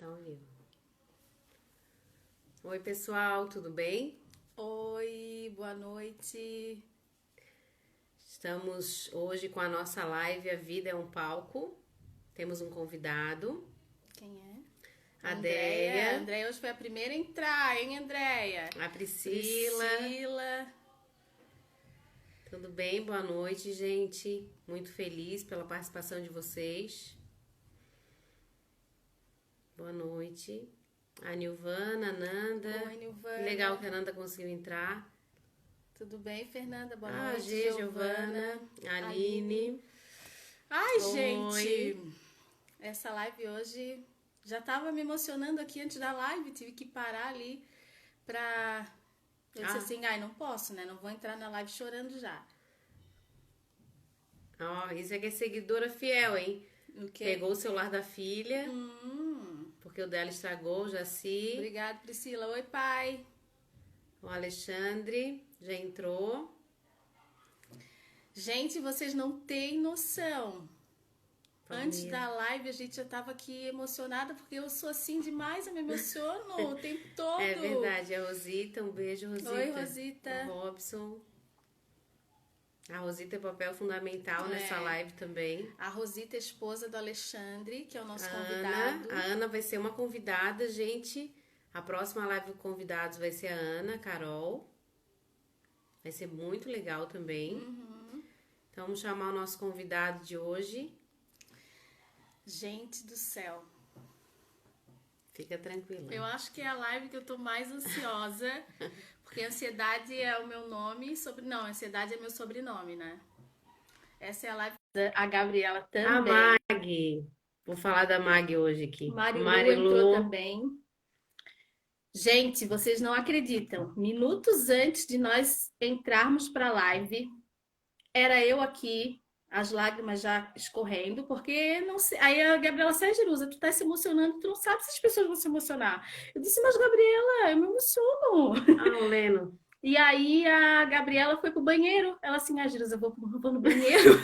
Tá ao vivo. Oi, pessoal, tudo bem? Oi, boa noite. Estamos hoje com a nossa live A Vida é um Palco. Temos um convidado, Quem é? a Andréia. Déia, Andréia hoje foi a primeira a entrar, hein, Andréia? a Priscila. Priscila. Tudo bem? Boa noite, gente. Muito feliz pela participação de vocês. Boa noite. A Nilvana, a Nanda. Oi, Nilvana. Que legal que a Nanda conseguiu entrar. Tudo bem, Fernanda? Boa A noite, G, Giovana, a Aline. Ai, Oi. gente, essa live hoje já tava me emocionando aqui antes da live. Tive que parar ali pra... Eu disse assim, não posso, né? Não vou entrar na live chorando já. Ó, isso é que é seguidora fiel, hein? O quê? Pegou o celular da filha, porque o dela estragou, o Jaci. Obrigada, Priscila. Oi, pai. O Alexandre já entrou. Gente, vocês não têm noção. Antes Família. da live a gente já tava aqui emocionada, porque eu sou assim demais, eu me emociono o tempo todo. É verdade, a Rosita, um beijo, Rosita. Oi, Rosita. O Robson. A Rosita é papel fundamental nessa live também. A Rosita, esposa do Alexandre, que é o nosso A convidado. Ana vai ser uma convidada, gente. A próxima live de convidados vai ser a Ana, a Carol. Vai ser muito legal também. Então vamos chamar o nosso convidado de hoje. Gente do céu. Fica tranquila. Eu acho que é a live que eu tô mais ansiosa, porque ansiedade é o meu nome, não, ansiedade é meu sobrenome, né? Essa é a live a Gabriela A também. Mag. Vou falar da Mag hoje aqui. Marilu entrou também. Gente, vocês não acreditam. Minutos antes de nós entrarmos para a live, era eu aqui, as lágrimas já escorrendo, porque não sei. Aí a Gabriela sai, Jerusa, tu tá se emocionando, tu não sabe se as pessoas vão se emocionar. Eu disse, mas Gabriela, eu me emociono. Ah, o Leno. E aí a Gabriela foi pro banheiro. Ela assim, Jerusa, eu vou no banheiro.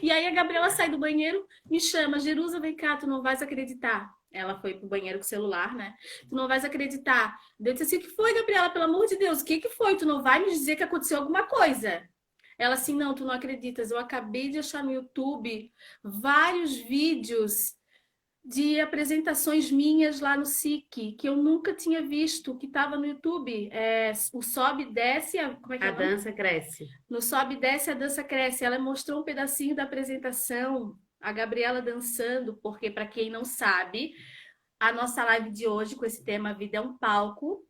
E aí a Gabriela sai do banheiro, me chama, Jerusa, vem cá, tu não vais acreditar. Ela foi pro banheiro com o celular, né? Tu não vais acreditar. Eu disse assim, o que foi, Gabriela? Pelo amor de Deus, o que foi? Tu não vai me dizer que aconteceu alguma coisa? Ela assim, não, tu não acreditas. Eu acabei de achar no YouTube vários vídeos de apresentações minhas lá no SIC, que eu nunca tinha visto, que estava no YouTube. O Sobe e Desce, como é que é A o nome? dança cresce. No Sobe e Desce, a dança cresce. Ela mostrou um pedacinho da apresentação, a Gabriela dançando, porque, para quem não sabe, a nossa live de hoje, com esse tema Vida é um Palco,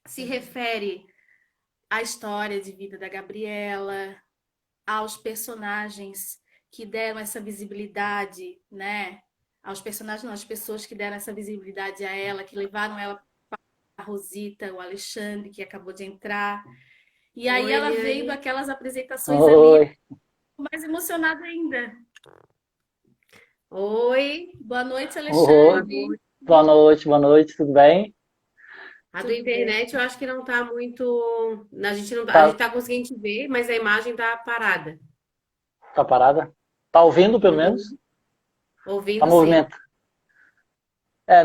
se refere à história de vida da Gabriela, aos personagens que deram essa visibilidade, né? Aos personagens, não, às pessoas que deram essa visibilidade a ela, que levaram ela para a Rosita, o Alexandre, que acabou de entrar. E aí Oi, ela Eliane. veio daquelas apresentações ali, Oi, mais emocionada ainda. Oi. Boa noite, oi, Alexandre. boa noite, tudo bem? A tua Tudo bem? internet eu acho que não tá muito. A gente não tá, a gente Tá, tá conseguindo te ver, mas a imagem tá parada. tá parada? Tá ouvindo pelo menos? Tá Ouvindo sim. movimento.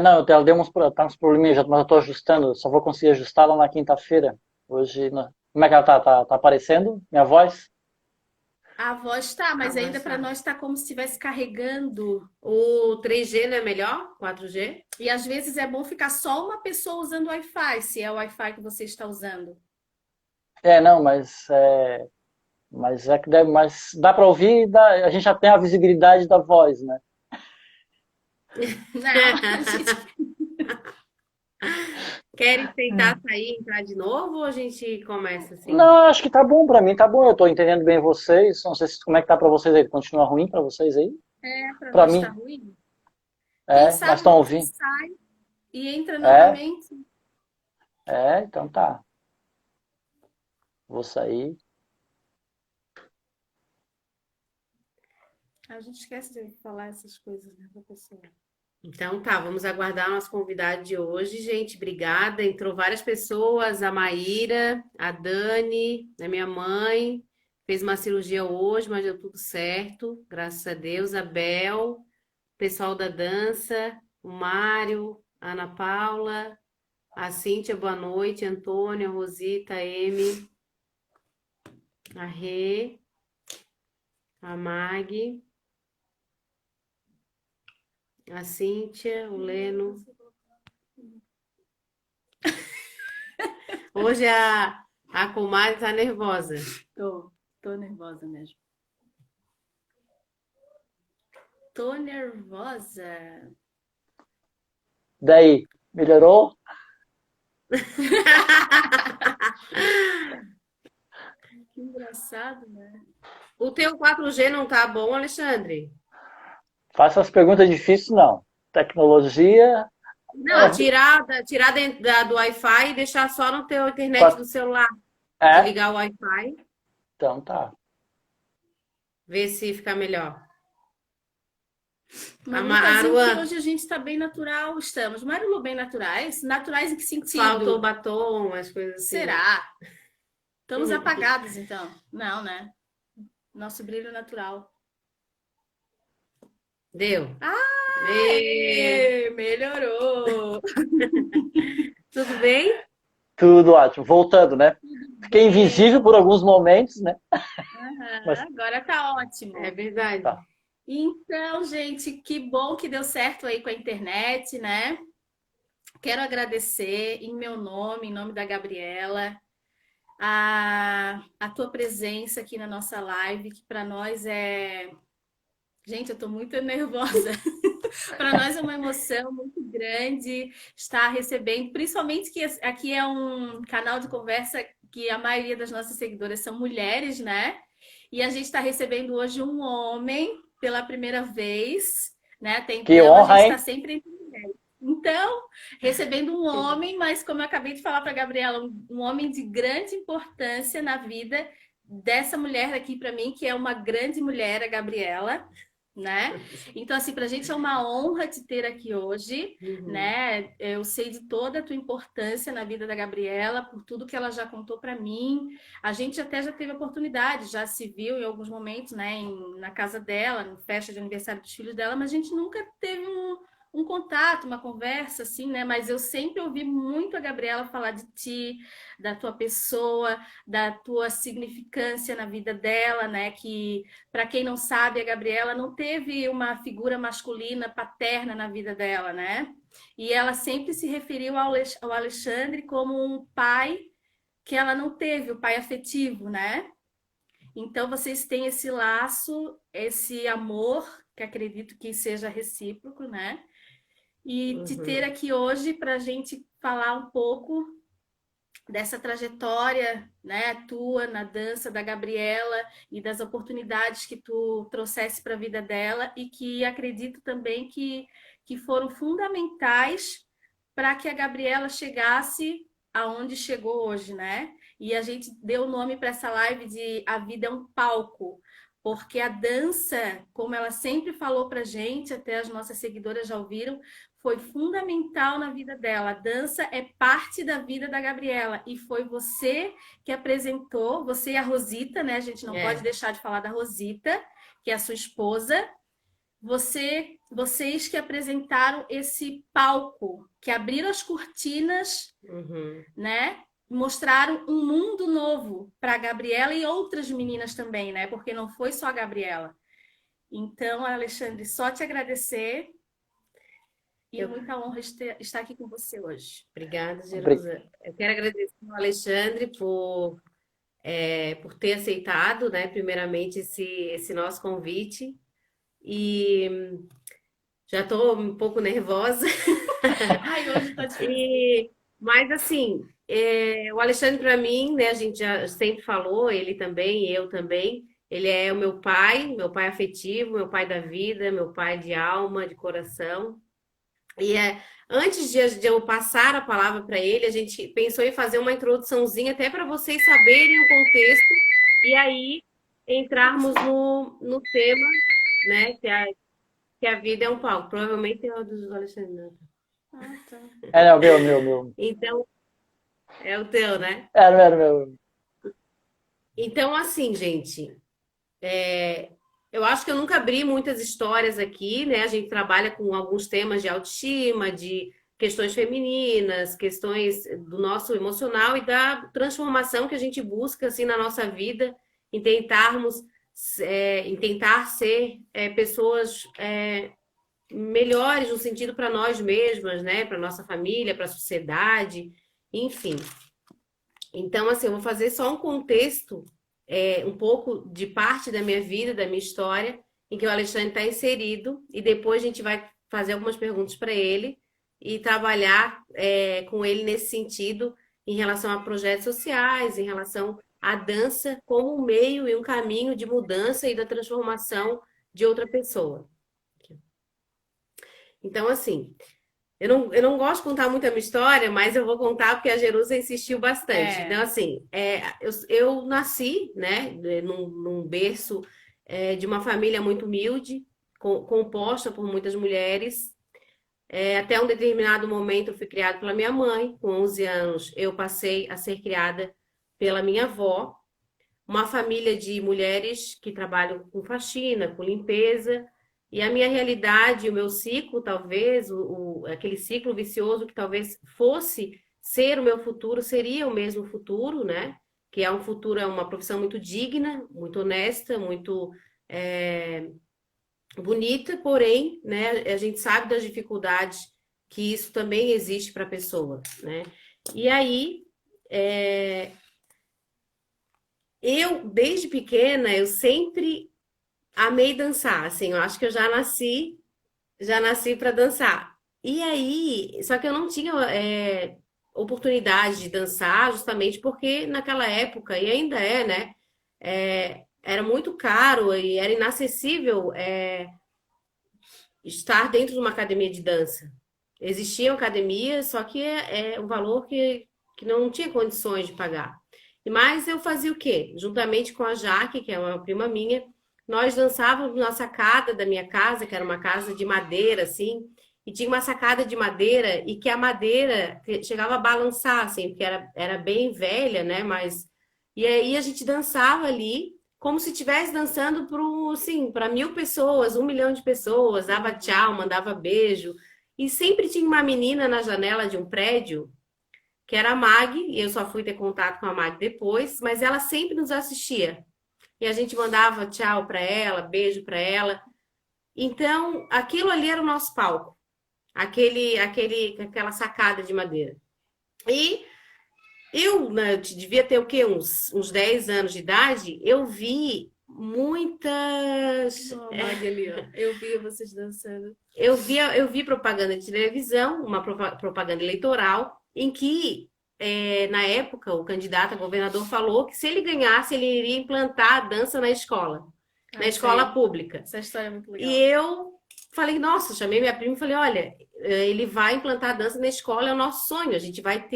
Não, ela deu tá uns probleminhas, mas eu tô ajustando, só vou conseguir ajustar lá na quinta-feira. Hoje, como é que ela tá? Tá aparecendo? Minha voz? A voz tá, A mas ainda voz para tá. nós tá como se estivesse carregando. O 3G não é melhor? 4G? E às vezes é bom ficar só uma pessoa usando Wi-Fi, se é o Wi-Fi que você está usando. Não, mas é que mas dá pra ouvir, a gente já tem a visibilidade da voz, né? Não, a gente... Querem tentar sair e entrar de novo ou a gente começa assim? Não, acho que tá bom pra mim, tá bom, eu tô entendendo bem vocês, não sei como é que tá pra vocês aí, continua ruim pra vocês aí? Para Pra nós está mim, ruim. Quem mas sabe estão você ouvindo. sai e entra É, novamente. então tá. Vou sair. A gente esquece de falar essas coisas, né, pra pessoa. Então tá, vamos aguardar nosso convidado de hoje, gente. Obrigada. Entrou várias pessoas, a Maíra, a Dani, a minha mãe, fez uma cirurgia hoje, mas deu tudo certo, graças a Deus. A Bel, pessoal da dança. o Mário, a Ana Paula, a Cíntia, boa noite, Antônia, a Rosita, a Emi, a Rê, a Mag, a Cíntia, o Leno. Hoje a comadre tá nervosa. Tô nervosa mesmo. Tô nervosa. Daí, melhorou? Que engraçado, né? O teu 4G não tá bom, Alexandre? Faça as perguntas difíceis, não. Tecnologia, Não, tirar do Wi-Fi e deixar só no teu internet do celular. é, Desligar o Wi-Fi, então tá. ver se fica melhor. A Marilu tá dizendo que Aruan, hoje a gente tá bem natural, estamos. Marilu, bem naturais? Naturais em que faltou sentido? batom, as coisas assim. Será? Estamos apagados, então? Não, né? Nosso brilho natural. Deu. Melhorou! Tudo bem? Tudo ótimo. Voltando, né? Fiquei invisível por alguns momentos, né? Mas Agora tá ótimo. É verdade. tá. Então, gente, que bom que deu certo aí com a internet, né? Quero agradecer em meu nome, em nome da Gabriela, a tua presença aqui na nossa live, que para nós é. Gente, eu tô muito nervosa. Para nós é uma emoção muito grande estar recebendo, principalmente que aqui é um canal de conversa que a maioria das nossas seguidoras são mulheres, né? E a gente está recebendo hoje um homem pela primeira vez, né? Até Que então a gente honra, está hein? sempre entre mulheres. Então, recebendo um homem, mas como eu acabei de falar para a Gabriela, um homem de grande importância na vida dessa mulher aqui para mim, que é uma grande mulher, a Gabriela, né? Então, assim, para a gente é uma honra te ter aqui hoje, né? Eu sei de toda a tua importância na vida da Gabriela, por tudo que ela já contou para mim. A gente até já teve oportunidade, já se viu em alguns momentos, né? Na casa dela, na festa de aniversário dos filhos dela, mas a gente nunca teve um contato, uma conversa, assim, né? Mas eu sempre ouvi muito a Gabriela falar de ti, da tua pessoa, da tua significância na vida dela, né? Que para quem não sabe, a Gabriela não teve uma figura masculina paterna na vida dela, né? E ela sempre se referiu ao Alexandre como um pai que ela não teve, o pai afetivo, né? Então vocês têm esse laço, esse amor, que acredito que seja recíproco, né? E te ter aqui hoje para a gente falar um pouco dessa trajetória, né, tua na dança da Gabriela e das oportunidades que tu trouxesse para a vida dela e que acredito também que foram fundamentais para que a Gabriela chegasse aonde chegou hoje, né? E a gente deu o nome para essa live de A Vida é um Palco, porque a dança, como ela sempre falou para gente, até as nossas seguidoras já ouviram, foi fundamental na vida dela. A dança é parte da vida da Gabriela e foi você que apresentou, você e a Rosita, né? A gente não pode deixar de falar da Rosita, que é a sua esposa. Vocês que apresentaram esse palco, que abriram as cortinas, né? Mostraram um mundo novo para a Gabriela e outras meninas também, né? Porque não foi só a Gabriela. Então, Alexandre, só te agradecer. E muita honra estar aqui com você hoje. Obrigada, Jerusa. Eu quero agradecer ao Alexandre por ter aceitado, né, primeiramente, esse nosso convite. E já estou um pouco nervosa. Ai, hoje tá difícil. Mas, assim, o Alexandre, para mim, né, a gente já sempre falou, ele também, eu também. Ele é o meu pai afetivo, meu pai da vida, meu pai de alma, de coração. E antes de eu passar a palavra para ele, a gente pensou em fazer uma introduçãozinha até para vocês saberem o contexto e aí entrarmos no tema, né? Que a vida é um palco. Provavelmente é o dos Alexandre. Né? Tá. É, não, meu. Então, é o teu, né? Era meu. Então, assim, gente, Eu acho que eu nunca abri muitas histórias aqui, né? A gente trabalha com alguns temas de autoestima, de questões femininas, questões do nosso emocional e da transformação que a gente busca assim na nossa vida, em tentarmos, em tentar ser pessoas melhores no sentido para nós mesmas, né? Para nossa família, para a sociedade, enfim. Então, assim, eu vou fazer só um contexto, um pouco de parte da minha vida, da minha história, em que o Alexandre está inserido, e depois a gente vai fazer algumas perguntas para ele e trabalhar com ele nesse sentido, em relação a projetos sociais, em relação à dança como um meio e um caminho de mudança e da transformação de outra pessoa. Então, assim, eu não gosto de contar muito a minha história, mas eu vou contar porque a Jerusa insistiu bastante. Então, assim, eu nasci, né, num berço de uma família muito humilde, composta por muitas mulheres. Até um determinado momento eu fui criada pela minha mãe. Com 11 anos eu passei a ser criada pela minha avó. Uma família de mulheres que trabalham com faxina, com limpeza. E a minha realidade, o meu ciclo, talvez, aquele ciclo vicioso que talvez fosse ser o meu futuro, seria o mesmo futuro, né? Que é um futuro, é uma profissão muito digna, muito honesta, muito bonita, porém, né? A gente sabe das dificuldades que isso também existe para a pessoa, né? E aí, eu, desde pequena, eu sempre amei dançar, assim, eu acho que eu já nasci para dançar. E aí, só que eu não tinha oportunidade de dançar, justamente porque naquela época, e ainda é, né? Era muito caro e era inacessível estar dentro de uma academia de dança. Existiam academias, só que é um valor que não tinha condições de pagar. Mas eu fazia o quê? Juntamente com a Jaque, que é uma prima minha, nós dançávamos na sacada da minha casa, que era uma casa de madeira, assim, e tinha uma sacada de madeira e que a madeira chegava a balançar, assim, porque era bem velha, né? Mas e aí a gente dançava ali como se estivesse dançando para assim, para 1.000 pessoas, 1 milhão de pessoas, dava tchau, mandava beijo. E sempre tinha uma menina na janela de um prédio que era a Mag, e eu só fui ter contato com a Mag depois, mas ela sempre nos assistia. E a gente mandava tchau para ela, beijo para ela. Então, aquilo ali era o nosso palco, aquela sacada de madeira. E eu, né, eu devia ter o quê? Uns 10 anos de idade, eu vi muitas. Oh, ali, ó. Eu via vocês dançando. Eu vi propaganda de televisão, uma propaganda eleitoral, em que, na época, o candidato a governador falou que se ele ganhasse, ele iria implantar a dança na escola Sei. pública. Essa história é muito legal. E eu falei, nossa, chamei minha prima e falei, olha, ele vai implantar a dança na escola, é o nosso sonho, a gente vai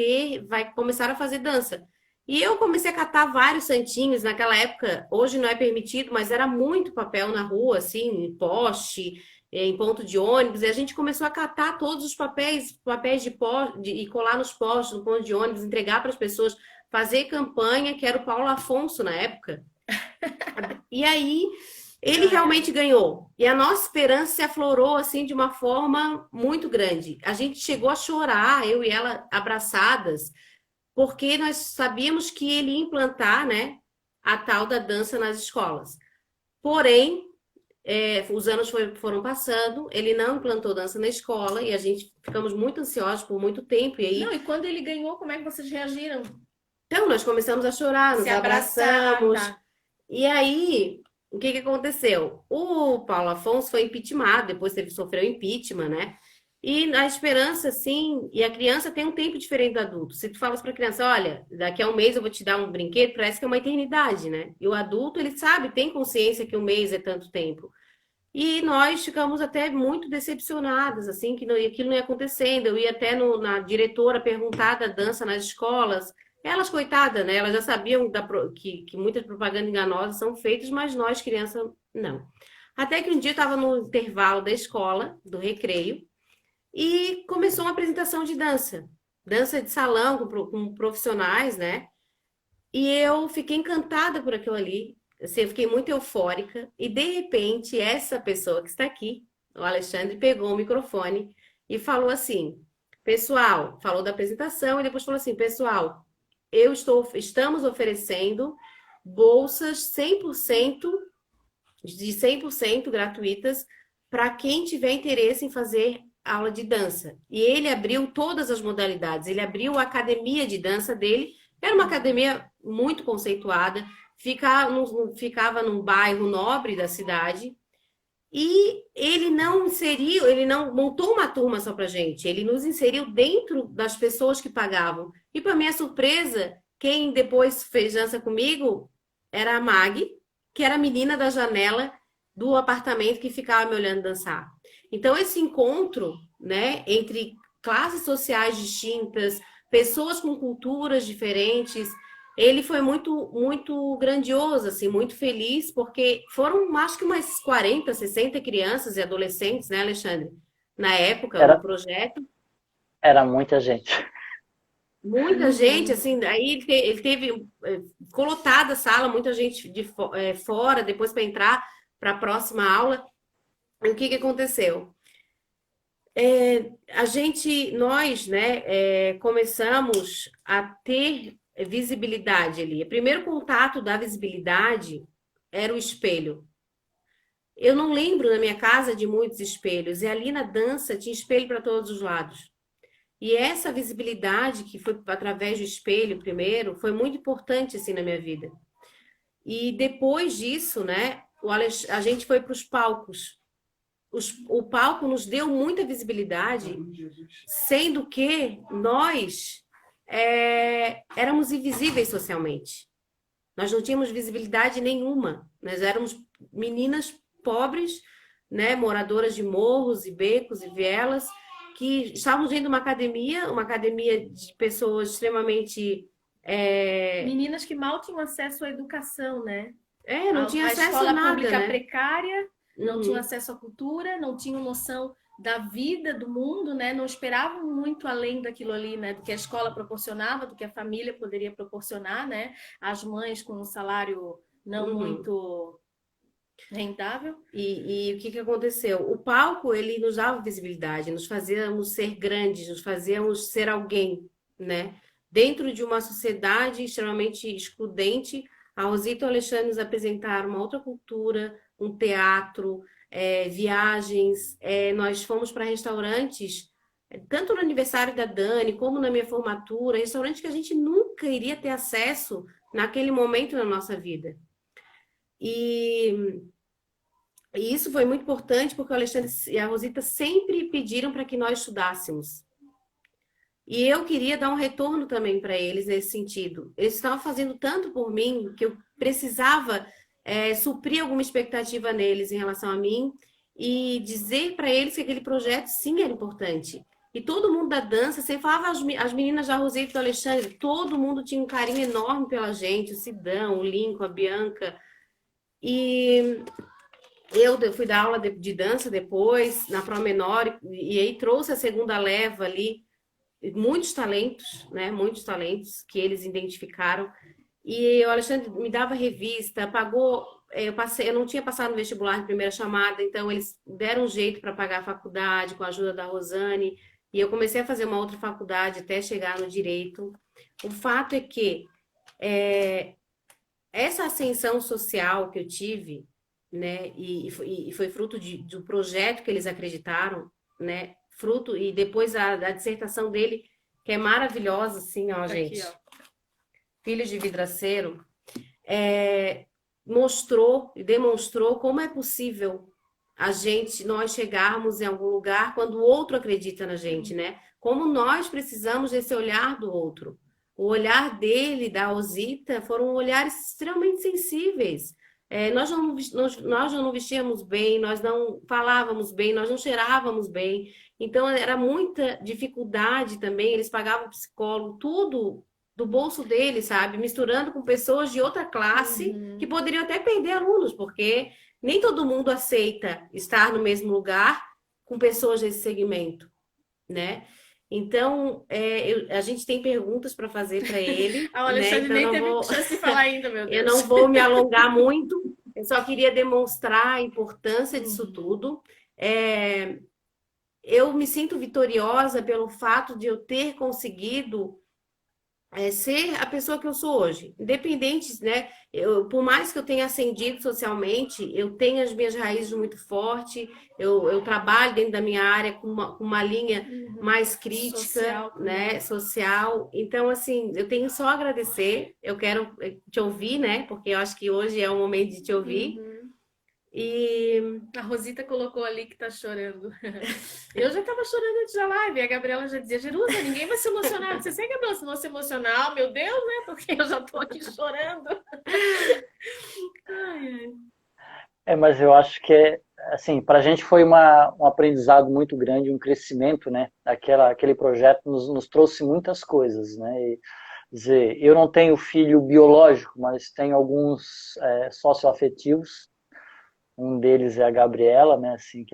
começar a fazer dança. E eu comecei a catar vários santinhos naquela época, hoje não é permitido, mas era muito papel na rua, assim, em poste, em ponto de ônibus, e a gente começou a catar todos os papéis e colar nos postes, no ponto de ônibus, entregar para as pessoas, fazer campanha, que era o Paulo Afonso na época. E aí ele realmente ganhou. E a nossa esperança se aflorou assim de uma forma muito grande. A gente chegou a chorar, eu e ela abraçadas, porque nós sabíamos que ele ia implantar, né, a tal da dança nas escolas. Porém, os anos foram passando, ele não implantou dança na escola e a gente ficamos muito ansiosos por muito tempo. E aí, Não, e quando ele ganhou, como é que vocês reagiram? então, nós começamos a chorar, nos Se abraçar, abraçamos. tá. E aí, o que aconteceu? O Paulo Afonso foi impeachmentado, depois sofreu impeachment, né? E a esperança, sim, e a criança tem um tempo diferente do adulto. Se tu falas para a criança, olha, daqui a um mês eu vou te dar um brinquedo, parece que é uma eternidade, né? E o adulto, ele sabe, tem consciência que um mês é tanto tempo. E nós ficamos até muito decepcionadas, assim, que aquilo não ia acontecendo. Eu ia até na diretora perguntar da dança nas escolas. Elas, coitadas, né? Elas já sabiam que muitas propagandas enganosas são feitas, mas nós, crianças, não. Até que um dia eu estava no intervalo da escola, do recreio, e começou uma apresentação de dança. Dança de salão com profissionais, né? E eu fiquei encantada por aquilo ali. assim, eu fiquei muito eufórica e de repente essa pessoa que está aqui, o Alexandre, pegou o microfone e falou assim: pessoal, falou da apresentação e depois falou assim: pessoal, estamos oferecendo bolsas 100% de 100% gratuitas para quem tiver interesse em fazer aula de dança. E ele abriu todas as modalidades, ele abriu a academia de dança dele, era uma academia muito conceituada, ficava num bairro nobre da cidade, e ele não montou uma turma só pra gente, ele nos inseriu dentro das pessoas que pagavam. E para minha surpresa, quem depois fez dança comigo era a Mag, que era a menina da janela do apartamento que ficava me olhando dançar. Então esse encontro, né, entre classes sociais distintas, pessoas com culturas diferentes, ele foi muito grandioso, assim, muito feliz, porque foram, acho que umas 40, 60 crianças e adolescentes, né, Alexandre? Na época, no Era, projeto. era muita gente. Muita gente, assim, aí ele teve, ficou lotada a sala, muita gente fora, depois para entrar para a próxima aula. E o que que aconteceu? Nós, né, começamos a ter visibilidade ali. O primeiro contato da visibilidade era o espelho. Eu não lembro na minha casa de muitos espelhos, e ali na dança tinha espelho para todos os lados. E essa visibilidade que foi através do espelho primeiro, foi muito importante assim na minha vida. E depois disso, né, a gente foi para os palcos. O palco nos deu muita visibilidade, sendo que nós éramos invisíveis socialmente. Nós não tínhamos visibilidade nenhuma. Nós éramos meninas pobres, né, moradoras de morros e becos e vielas, que estavam dentro de uma academia de pessoas extremamente... Meninas que mal tinham acesso à educação, né? não tinha A acesso a escola nada, pública né? precária, não Uhum. tinham acesso à cultura, não tinham noção da vida, do mundo, né? Não esperavam muito além daquilo ali, né? Do que a escola proporcionava, do que a família poderia proporcionar, né? As mães com um salário não muito rentável. E o que que aconteceu? O palco, ele nos dava visibilidade, nos fazíamos ser grandes, nos fazíamos ser alguém, né? Dentro de uma sociedade extremamente excludente, a Rosita e o Alexandre nos apresentaram uma outra cultura, um teatro, viagens, nós fomos para restaurantes, tanto no aniversário da Dani, como na minha formatura, restaurantes que a gente nunca iria ter acesso naquele momento na nossa vida. E isso foi muito importante porque o Alexandre e a Rosita sempre pediram para que nós estudássemos. E eu queria dar um retorno também para eles nesse sentido. Eles estavam fazendo tanto por mim que eu precisava suprir alguma expectativa neles em relação a mim e dizer para eles que aquele projeto sim era importante. E todo mundo da dança, você falava as meninas da Rosita e do Alexandre, todo mundo tinha um carinho enorme pela gente, o Sidão, o Lincoln, a Bianca. E eu fui dar aula de dança depois, na Pro Menor, e aí trouxe a segunda leva ali, muitos talentos, né? Muitos talentos que eles identificaram. E o Alexandre me dava revista, pagou. Eu não tinha passado no vestibular de primeira chamada, então eles deram um jeito para pagar a faculdade com a ajuda da Rosane. E eu comecei a fazer uma outra faculdade até chegar no direito. O fato é que essa ascensão social que eu tive, né, e foi fruto do projeto que eles acreditaram, né, fruto, e depois a dissertação dele, que é maravilhosa, assim, ó, gente, Aqui, ó. Filhos de Vidraceiro, mostrou e demonstrou como é possível nós chegarmos em algum lugar quando o outro acredita na gente, né? Como nós precisamos desse olhar do outro. O olhar dele, da Rosita, foram olhares extremamente sensíveis. Nós já não vestíamos bem, nós não falávamos bem, nós não cheirávamos bem. Então, era muita dificuldade também. Eles pagavam psicólogo, tudo do bolso deles, sabe? Misturando com pessoas de outra classe que poderiam até perder alunos, porque nem todo mundo aceita estar no mesmo lugar com pessoas desse segmento, né? Então, a gente tem perguntas para fazer para ele, Ah, o né? Alexandre Então, nem não teve vou, chance de falar ainda, meu eu Deus. não vou me alongar muito. Eu só queria demonstrar a importância disso tudo. É, eu me sinto vitoriosa pelo fato de eu ter conseguido ser a pessoa que eu sou hoje. Independente, né? Por mais que eu tenha ascendido socialmente, eu tenho as minhas raízes muito fortes, eu trabalho dentro da minha área com uma linha mais crítica, Social né? também. Social. Então, assim, eu tenho só a agradecer. Eu quero te ouvir, né? Porque eu acho que hoje é o momento de te ouvir. E A Rosita colocou ali que tá chorando. Eu já tava chorando antes da live. A Gabriela já dizia, Jerusa, ninguém vai se emocionar. Você sei, Gabriela, se não se emocionar, meu Deus, né? Porque eu já tô aqui chorando. Ai, ai. Mas eu acho que assim, para a gente foi um aprendizado muito grande, um crescimento, né? Aquele projeto nos trouxe muitas coisas, né? E, dizer, eu não tenho filho biológico, mas tenho alguns socioafetivos. Um deles é a Gabriela, né? Assim,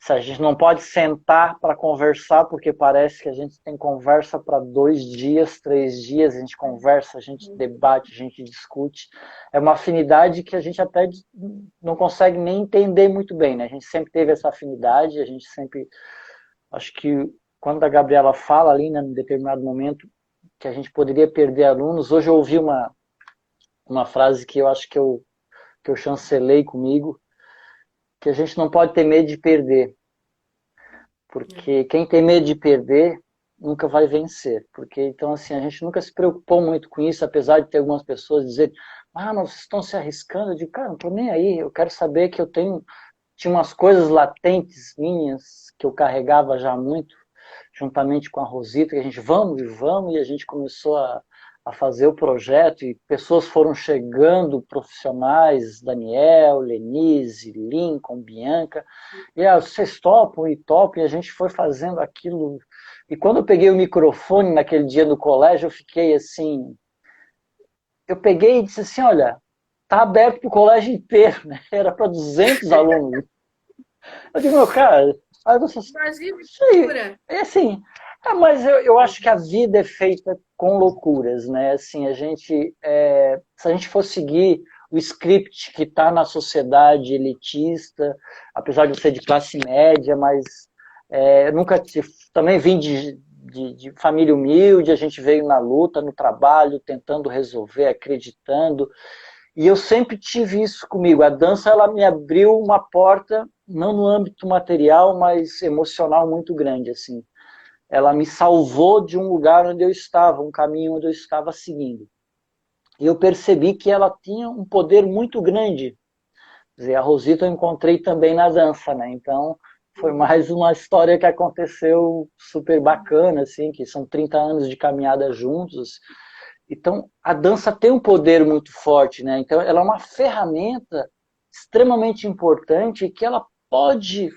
a gente não pode sentar para conversar, porque parece que a gente tem conversa para 2 dias, 3 dias, a gente conversa, a gente debate, a gente discute. É uma afinidade que a gente até não consegue nem entender muito bem, né? A gente sempre teve essa afinidade, a gente sempre... Acho que quando a Gabriela fala ali, né, em determinado momento, que a gente poderia perder alunos, hoje eu ouvi uma frase que eu acho que eu chancelei comigo, que a gente não pode ter medo de perder, porque quem tem medo de perder nunca vai vencer. Porque então assim, a gente nunca se preocupou muito com isso, apesar de ter algumas pessoas dizerem: "Ah, mas vocês estão se arriscando". Eu digo: "Cara, não tô nem aí, eu quero saber que tinha umas coisas latentes minhas que eu carregava já muito, juntamente com a Rosita, que a gente vamos, e a gente começou a fazer o projeto, e pessoas foram chegando, profissionais, Daniel, Lenise, Lincoln, Bianca, e vocês topam e topam, e a gente foi fazendo aquilo. E quando eu peguei o microfone naquele dia no colégio, eu fiquei assim, eu peguei e disse assim: olha, tá aberto para o colégio inteiro, né? Era para 200 alunos. Eu digo: meu cara, aí vocês... Imagina que Sim, loucura. é assim, mas eu acho que a vida é feita com loucuras, né? Assim, se a gente for seguir o script que está na sociedade elitista, apesar de eu ser de classe média, mas nunca também vim de família humilde, a gente veio na luta, no trabalho, tentando resolver, acreditando. E eu sempre tive isso comigo. A dança, ela me abriu uma porta, não no âmbito material, mas emocional muito grande, assim. Ela me salvou de um lugar onde eu estava, um caminho onde eu estava seguindo. E eu percebi que ela tinha um poder muito grande. Quer dizer, a Rosita eu encontrei também na dança, né? Então, foi mais uma história que aconteceu super bacana, assim, que são 30 anos de caminhada juntos. Então, a dança tem um poder muito forte, né? Então, ela é uma ferramenta extremamente importante que ela pode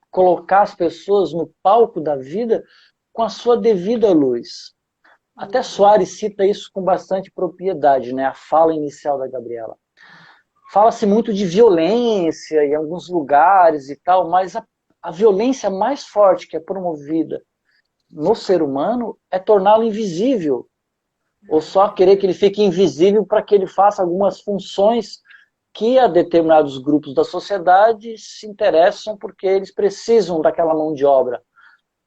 colocar as pessoas no palco da vida com a sua devida luz. Até Soares cita isso com bastante propriedade, né? A fala inicial da Gabriela. Fala-se muito de violência em alguns lugares e tal, mas a violência mais forte que é promovida no ser humano é torná-lo invisível, ou só querer que ele fique invisível para que ele faça algumas funções que a determinados grupos da sociedade se interessam porque eles precisam daquela mão de obra.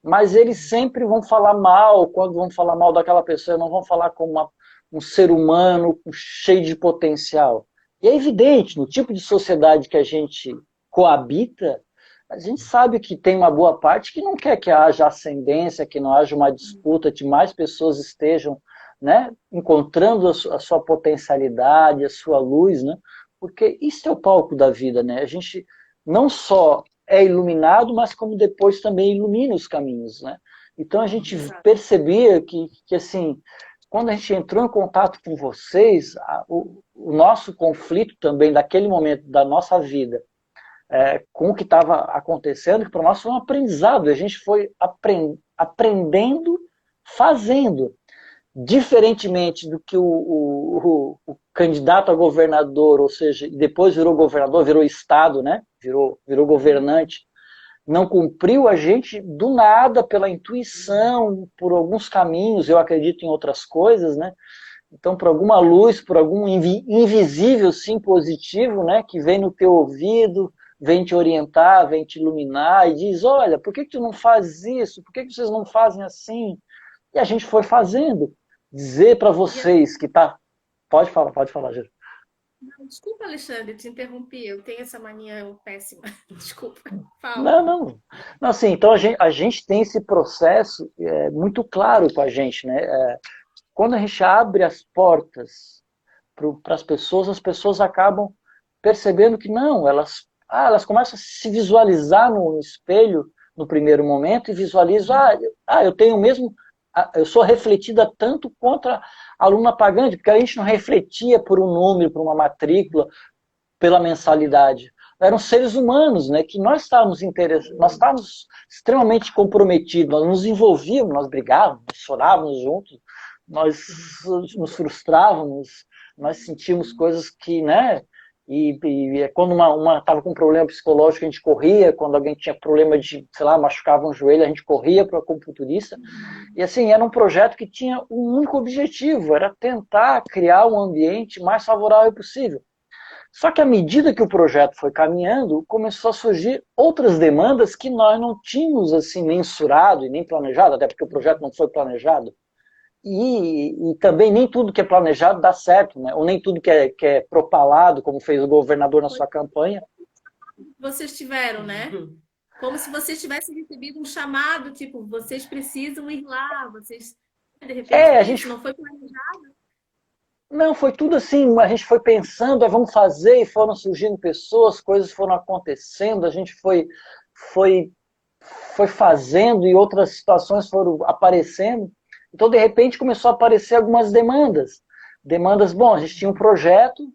Mas eles sempre vão falar mal, quando vão falar mal daquela pessoa, não vão falar como um ser humano cheio de potencial. E é evidente, no tipo de sociedade que a gente coabita, a gente sabe que tem uma boa parte que não quer que haja ascendência, que não haja uma disputa, que mais pessoas estejam, né, encontrando a sua potencialidade, a sua luz, né? Porque isso é o palco da vida, né? A gente não só é iluminado, mas como depois também ilumina os caminhos, né? Então a gente percebia que assim, quando a gente entrou em contato com vocês, o nosso conflito também daquele momento da nossa vida com o que estava acontecendo, que para nós foi um aprendizado, a gente foi aprendendo, fazendo. Diferentemente do que o candidato a governador, ou seja, depois virou governador, virou estado, né? Virou governante. não cumpriu, a gente, do nada, pela intuição, por alguns caminhos, eu acredito em outras coisas, né? Então, por alguma luz, por algum invisível, sim, positivo, né? Que vem no teu ouvido, vem te orientar, vem te iluminar e diz, olha, por que tu não fazes isso? Por que vocês não fazem assim? E a gente foi fazendo. Dizer para vocês que tá... Pode falar, Gero. Desculpa, Alexandre, eu te interrompi. Eu tenho essa mania péssima. Desculpa. Fala. Não. Não, assim, então a gente tem esse processo muito claro com a gente, né? Quando a gente abre as portas para as pessoas acabam percebendo que não, elas começam a se visualizar no espelho no primeiro momento e visualizam, eu tenho mesmo, eu sou refletida tanto quanto a aluna pagante, porque a gente não refletia por um número, por uma matrícula, pela mensalidade. Eram seres humanos, né, que nós estávamos extremamente comprometidos, nós nos envolvíamos, nós brigávamos, chorávamos juntos, nós nos frustrávamos, nós sentíamos coisas que, né, e quando uma estava com um problema psicológico, a gente corria, quando alguém tinha problema de, sei lá, machucava um joelho, a gente corria para o acupunturista, e assim, era um projeto que tinha um único objetivo, era tentar criar um ambiente mais favorável possível. Só que à medida que o projeto foi caminhando, começou a surgir outras demandas que nós não tínhamos assim mensurado e nem planejado, até porque o projeto não foi planejado. E também nem tudo que é planejado dá certo, né? Ou nem tudo que é propalado, como fez o governador na sua campanha. Vocês tiveram, né? Como se vocês tivessem recebido um chamado, tipo, vocês precisam ir lá, vocês... De repente, a gente... isso não foi planejado? Não, foi tudo assim, a gente foi pensando, vamos fazer, e foram surgindo pessoas, coisas foram acontecendo, a gente foi fazendo e outras situações foram aparecendo. Então, de repente, começou a aparecer algumas demandas. Demandas, bom, a gente tinha um projeto,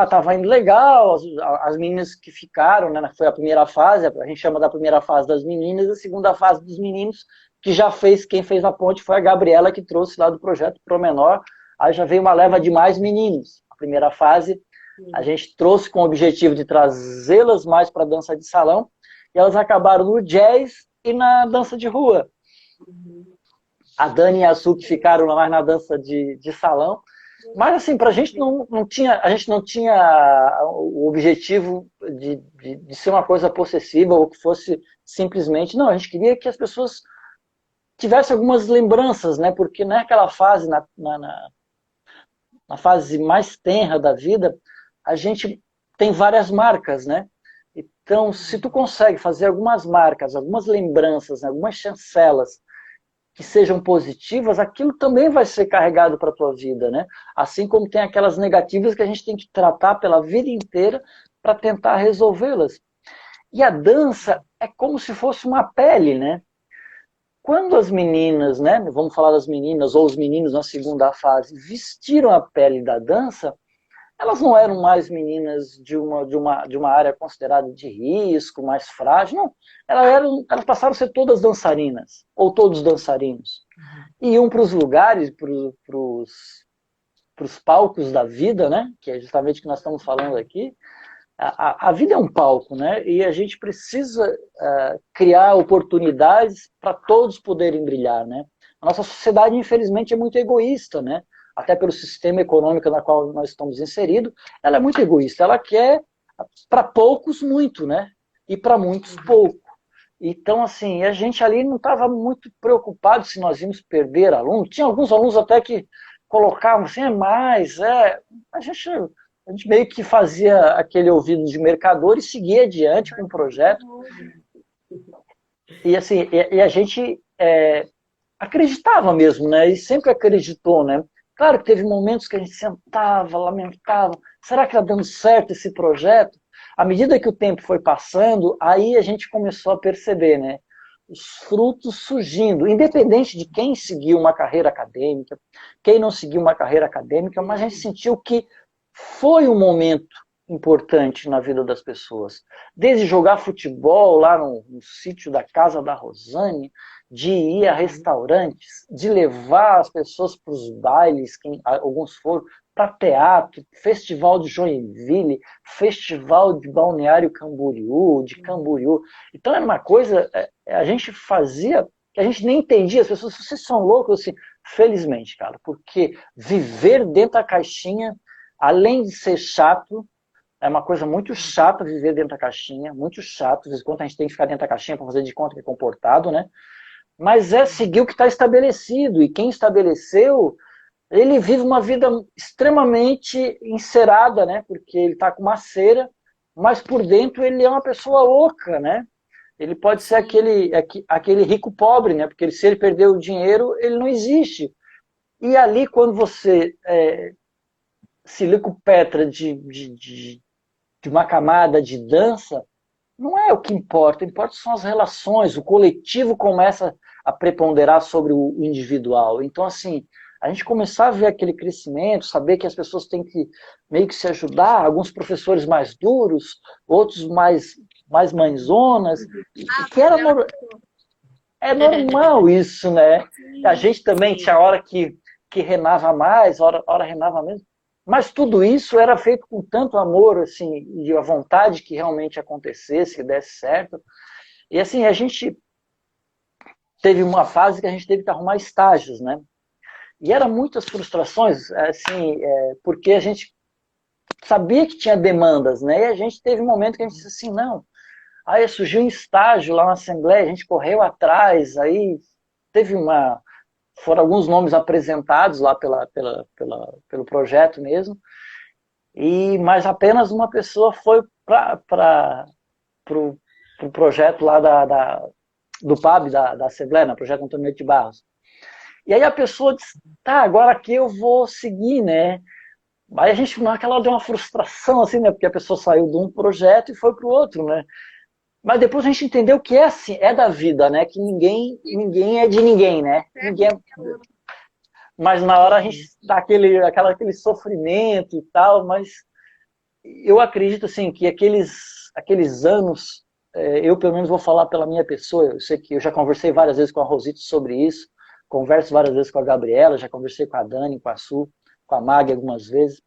estava indo legal, as meninas que ficaram, né, foi a primeira fase, a gente chama da primeira fase das meninas, a segunda fase dos meninos, que quem fez a ponte foi a Gabriela, que trouxe lá do projeto Promenor. Aí já veio uma leva de mais meninos. A primeira fase a gente trouxe com o objetivo de trazê-las mais para a dança de salão, e elas acabaram no jazz e na dança de rua. A Dani e a Su que ficaram mais na dança de salão. Mas assim, para a gente não tinha o objetivo de ser uma coisa possessiva ou que fosse simplesmente... Não, a gente queria que as pessoas tivessem algumas lembranças, né? Porque naquela fase, na fase mais tenra da vida, a gente tem várias marcas, né? Então, se tu consegue fazer algumas marcas, algumas lembranças, né, algumas chancelas que sejam positivas, aquilo também vai ser carregado para a tua vida, né? Assim como tem aquelas negativas que a gente tem que tratar pela vida inteira para tentar resolvê-las. E a dança é como se fosse uma pele, né? Quando as meninas, né, vamos falar das meninas ou os meninos na segunda fase, vestiram a pele da dança, elas não eram mais meninas de uma área considerada de risco, mais frágil, não. Elas passaram a ser todas dançarinas, ou todos dançarinos. E iam para os lugares, para os palcos da vida, né, que é justamente o que nós estamos falando aqui. A vida é um palco, né? E a gente precisa criar oportunidades para todos poderem brilhar, né? A nossa sociedade, infelizmente, é muito egoísta, né? Até pelo sistema econômico na qual nós estamos inseridos, ela é muito egoísta. Ela quer, para poucos, muito, né? E para muitos, pouco. Então, assim, a gente ali não estava muito preocupado se nós íamos perder alunos. Tinha alguns alunos até que colocavam assim, a gente meio que fazia aquele ouvido de mercador e seguia adiante com o projeto. E assim, a gente acreditava mesmo, né? E sempre acreditou, né? Claro que teve momentos que a gente sentava, lamentava. Será que está dando certo esse projeto? À medida que o tempo foi passando, aí a gente começou a perceber, né? Os frutos surgindo, independente de quem seguiu uma carreira acadêmica, quem não seguiu uma carreira acadêmica, mas a gente sentiu que foi um momento importante na vida das pessoas. Desde jogar futebol lá no sítio da casa da Rosane, de ir a restaurantes, de levar as pessoas para os bailes, alguns foram, para teatro, Festival de Joinville, Festival de Balneário Camboriú, de Camboriú. Então era uma coisa, a gente fazia, que a gente nem entendia, as pessoas, vocês são loucos, assim, felizmente, cara, porque viver dentro da caixinha, além de ser chato, é uma coisa muito chata viver dentro da caixinha, muito chato, às vezes quando a gente tem que ficar dentro da caixinha para fazer de conta que é comportado, né? Mas é seguir o que está estabelecido, e quem estabeleceu, ele vive uma vida extremamente encerada, né? Porque ele está com uma cera, mas por dentro ele é uma pessoa louca, né? Ele pode ser aquele rico pobre, né? Porque se ele perdeu o dinheiro, ele não existe. E ali, quando você se licupetra de uma camada de dança, não é o que importa. O que importa são as relações. O coletivo começa a preponderar sobre o individual. Então, assim, a gente começar a ver aquele crescimento, saber que as pessoas têm que meio que se ajudar, alguns professores mais duros, outros mais mãezonas, que era é normal isso, né? A gente também tinha hora que renava mais, hora renava menos, mas tudo isso era feito com tanto amor, assim, e a vontade que realmente acontecesse, que desse certo. E assim, a gente teve uma fase que a gente teve que arrumar estágios, né? E eram muitas frustrações, assim, porque a gente sabia que tinha demandas, né? E a gente teve um momento que a gente disse assim, não. Aí surgiu um estágio lá na Assembleia, a gente correu atrás, aí foram alguns nomes apresentados lá pelo projeto mesmo, mas apenas uma pessoa foi para o projeto lá do PAB, da Assembleia, no projeto Antônio de Barros. E aí a pessoa disse, tá, agora aqui eu vou seguir, né? Aí a gente, naquela hora, deu uma frustração, assim, né? Porque a pessoa saiu de um projeto e foi para o outro, né? Mas depois a gente entendeu que é assim, é da vida, né? Que ninguém é de ninguém, né? Ninguém é... Mas na hora a gente dá aquele sofrimento e tal, mas eu acredito assim, que aqueles anos, eu pelo menos vou falar pela minha pessoa, eu sei que eu já conversei várias vezes com a Rosita sobre isso, converso várias vezes com a Gabriela, já conversei com a Dani, com a Su, com a Mag algumas vezes.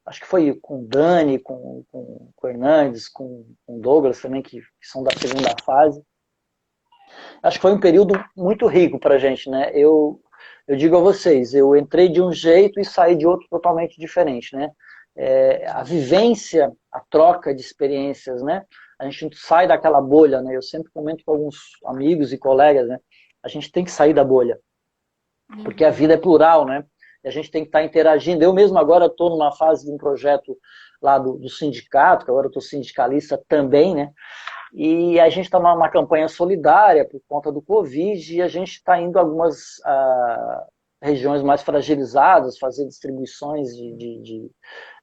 Acho que foi com o Dani, com o Hernandes, com o Douglas também, que são da segunda fase. Acho que foi um período muito rico para a gente, né? Eu digo a vocês, eu entrei de um jeito e saí de outro totalmente diferente, né? A vivência, a troca de experiências, né? A gente sai daquela bolha, né? Eu sempre comento com alguns amigos e colegas, né? A gente tem que sair da bolha, porque a vida é plural, né? E a gente tem que estar interagindo. Eu mesmo agora estou numa fase de um projeto lá do sindicato, que agora eu estou sindicalista também, né? E a gente está numa campanha solidária por conta do Covid e a gente está indo a algumas regiões mais fragilizadas, fazer distribuições de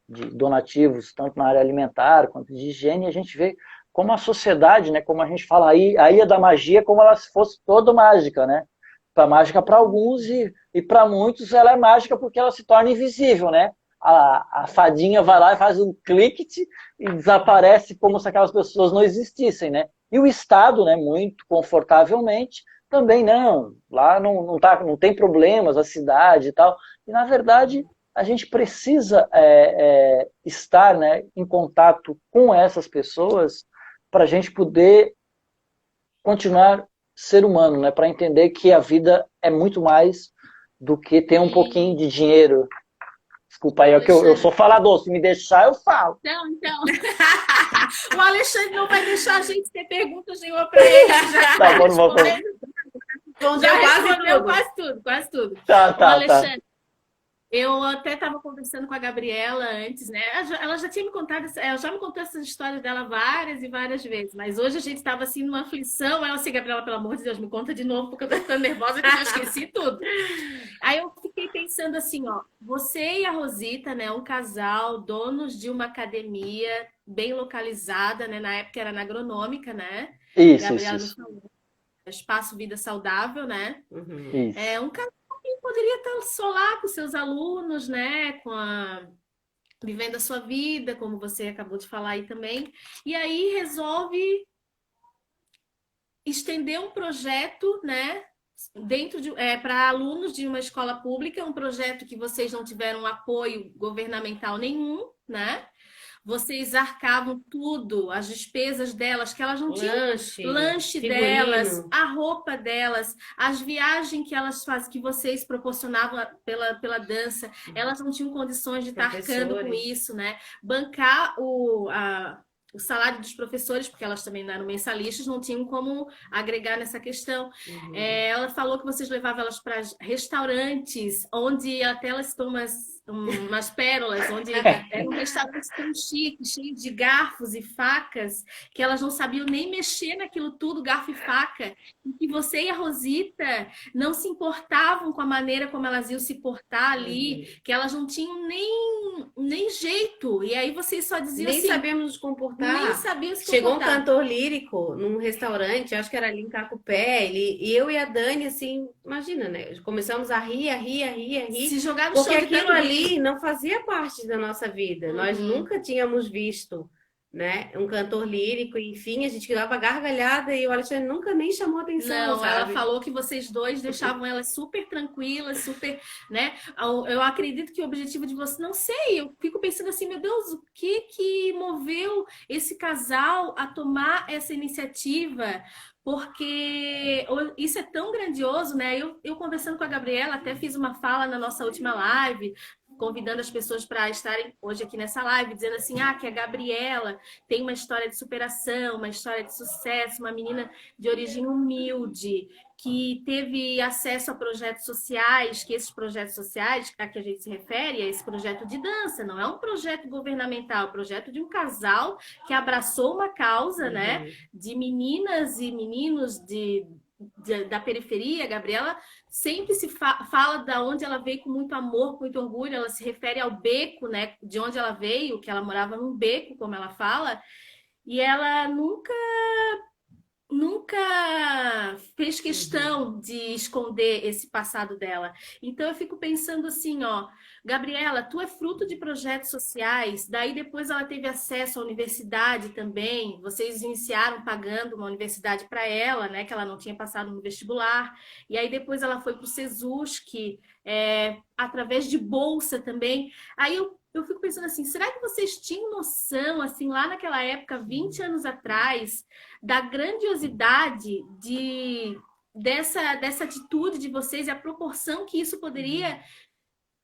donativos, tanto na área alimentar quanto de higiene, e a gente vê como a sociedade, né, como a gente fala, a ilha da magia, como ela fosse toda mágica, né? Mágica para alguns e para muitos ela é mágica porque ela se torna invisível, né? A fadinha vai lá e faz um clique e desaparece como se aquelas pessoas não existissem, né? E o Estado, né, muito confortavelmente, também não. Lá não tem problemas, a cidade e tal. E, na verdade, a gente precisa estar, né, em contato com essas pessoas para a gente poder continuar ser humano, né? Para entender que a vida é muito mais do que ter um pouquinho de dinheiro. Desculpa aí, é que eu sou falador, se me deixar eu falo. Então. O Alexandre não vai deixar a gente ter perguntas nenhuma para ele. Já respondeu quase tudo. Tá. Alexandre, eu até estava conversando com a Gabriela antes, né? Ela já tinha me contado, ela já me contou essas histórias dela várias e várias vezes, mas hoje a gente estava assim numa aflição. Ela assim, Gabriela, pelo amor de Deus, me conta de novo, porque eu tô ficando nervosa que eu já esqueci tudo. Aí eu fiquei pensando assim, ó, você e a Rosita, né, um casal, donos de uma academia bem localizada, né? Na época era na Agronômica, né? Isso. Espaço Vida Saudável, né? Uhum. Isso. Um casal que poderia estar só lá com seus alunos, né? Vivendo a sua vida, como você acabou de falar aí também. E aí resolve estender um projeto, né? para alunos de uma escola pública, um projeto que vocês não tiveram apoio governamental nenhum, né? Vocês arcavam tudo, as despesas delas, que elas não tinham lanche delas, a roupa delas, as viagens que elas fazem, que vocês proporcionavam pela dança, elas não tinham condições de estar arcando com isso, né? Bancar o salário dos professores, porque elas também não eram mensalistas, não tinham como agregar nessa questão. Ela falou que vocês levavam elas para restaurantes, onde até elas tomam umas pérolas, onde era um restaurante tão chique, cheio de garfos e facas, que elas não sabiam nem mexer naquilo tudo, garfo e faca, e que você e a Rosita não se importavam com a maneira como elas iam se portar ali, que elas não tinham nem jeito, e aí vocês só diziam nem assim... Nem sabíamos nos comportar. Nem sabíamos se Chegou comportar. um cantor lírico num restaurante, acho que era ali em Cacupé, e eu e a Dani, assim, imagina, né? Começamos a rir, Se jogar no porque chão de aquilo tanto ali rir. não fazia parte da nossa vida. Nós nunca tínhamos visto, né, um cantor lírico, enfim, a gente dava gargalhada e o Alexandre nunca nem chamou atenção, Não, sabe? ela falou que vocês dois deixavam elas super tranquilas, super, né? Eu acredito que o objetivo de vocês, não sei, eu fico pensando assim, meu Deus, o que moveu esse casal a tomar essa iniciativa? Porque isso é tão grandioso, né? Eu conversando com a Gabriela, até fiz uma fala na nossa última live, convidando as pessoas para estarem hoje aqui nessa live, dizendo assim, que a Gabriela tem uma história de superação, uma história de sucesso, uma menina de origem humilde, que teve acesso a projetos sociais, que esses projetos sociais a que a gente se refere é esse projeto de dança, não é um projeto governamental, é um projeto de um casal que abraçou uma causa, né, de meninas e meninos da periferia. A Gabriela sempre se fala da onde ela veio com muito amor, com muito orgulho, ela se refere ao beco, né, de onde ela veio, que ela morava num beco, como ela fala, e ela nunca fez questão de esconder esse passado dela. Então eu fico pensando assim, Gabriela, tu é fruto de projetos sociais, daí depois ela teve acesso à universidade também, vocês iniciaram pagando uma universidade para ela, né, que ela não tinha passado no vestibular, e aí depois ela foi para o SESUSC, através de bolsa também. Aí eu fico pensando assim, será que vocês tinham noção, assim, lá naquela época, 20 anos atrás, da grandiosidade dessa atitude de vocês e a proporção que isso poderia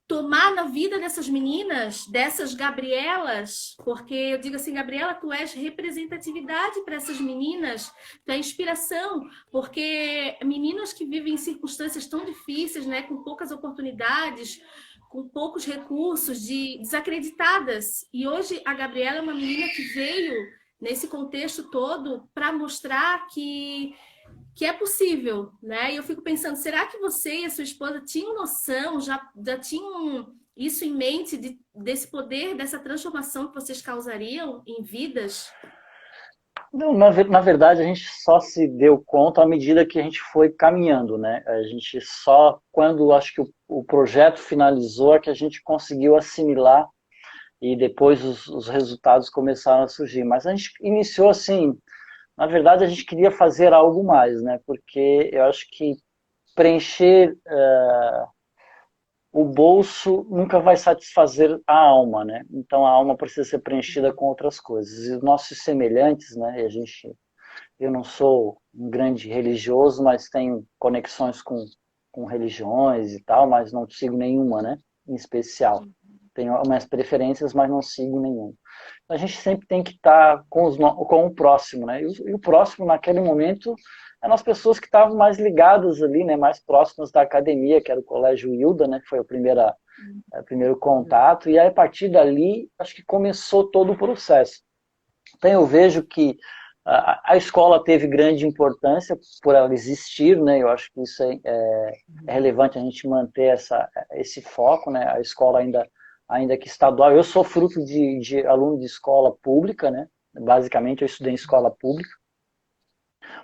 tomar na vida dessas meninas, dessas Gabrielas? Porque eu digo assim, Gabriela, tu és representatividade para essas meninas, tu é inspiração, porque meninas que vivem em circunstâncias tão difíceis, né, com poucas oportunidades, com poucos recursos, desacreditadas. E hoje a Gabriela é uma menina que veio nesse contexto todo para mostrar que é possível, né? E eu fico pensando, será que você e a sua esposa tinham noção, já tinham isso em mente, desse poder, dessa transformação que vocês causariam em vidas? Não, na verdade, a gente só se deu conta à medida que a gente foi caminhando, né? A gente só, quando acho que o projeto finalizou, é que a gente conseguiu assimilar e depois os resultados começaram a surgir. Mas a gente iniciou assim, na verdade, a gente queria fazer algo mais, né? Porque eu acho que preencher o bolso nunca vai satisfazer a alma, né? Então a alma precisa ser preenchida com outras coisas. E os nossos semelhantes, né? Eu não sou um grande religioso, mas tenho conexões com religiões e tal, mas não sigo nenhuma, né? Em especial. Tenho algumas preferências, mas não sigo nenhuma. A gente sempre tem que estar com o próximo, né? E o próximo, naquele momento, eram as pessoas que estavam mais ligadas ali, né? Mais próximas da academia, que era o Colégio Hilda, né? Que foi o primeiro contato. E aí, a partir dali, acho que começou todo o processo. Então, eu vejo que a escola teve grande importância por ela existir, né? Eu acho que isso é relevante a gente manter esse foco, né? A escola ainda que estadual. Eu sou fruto de aluno de escola pública, né? Basicamente, eu estudei em escola pública,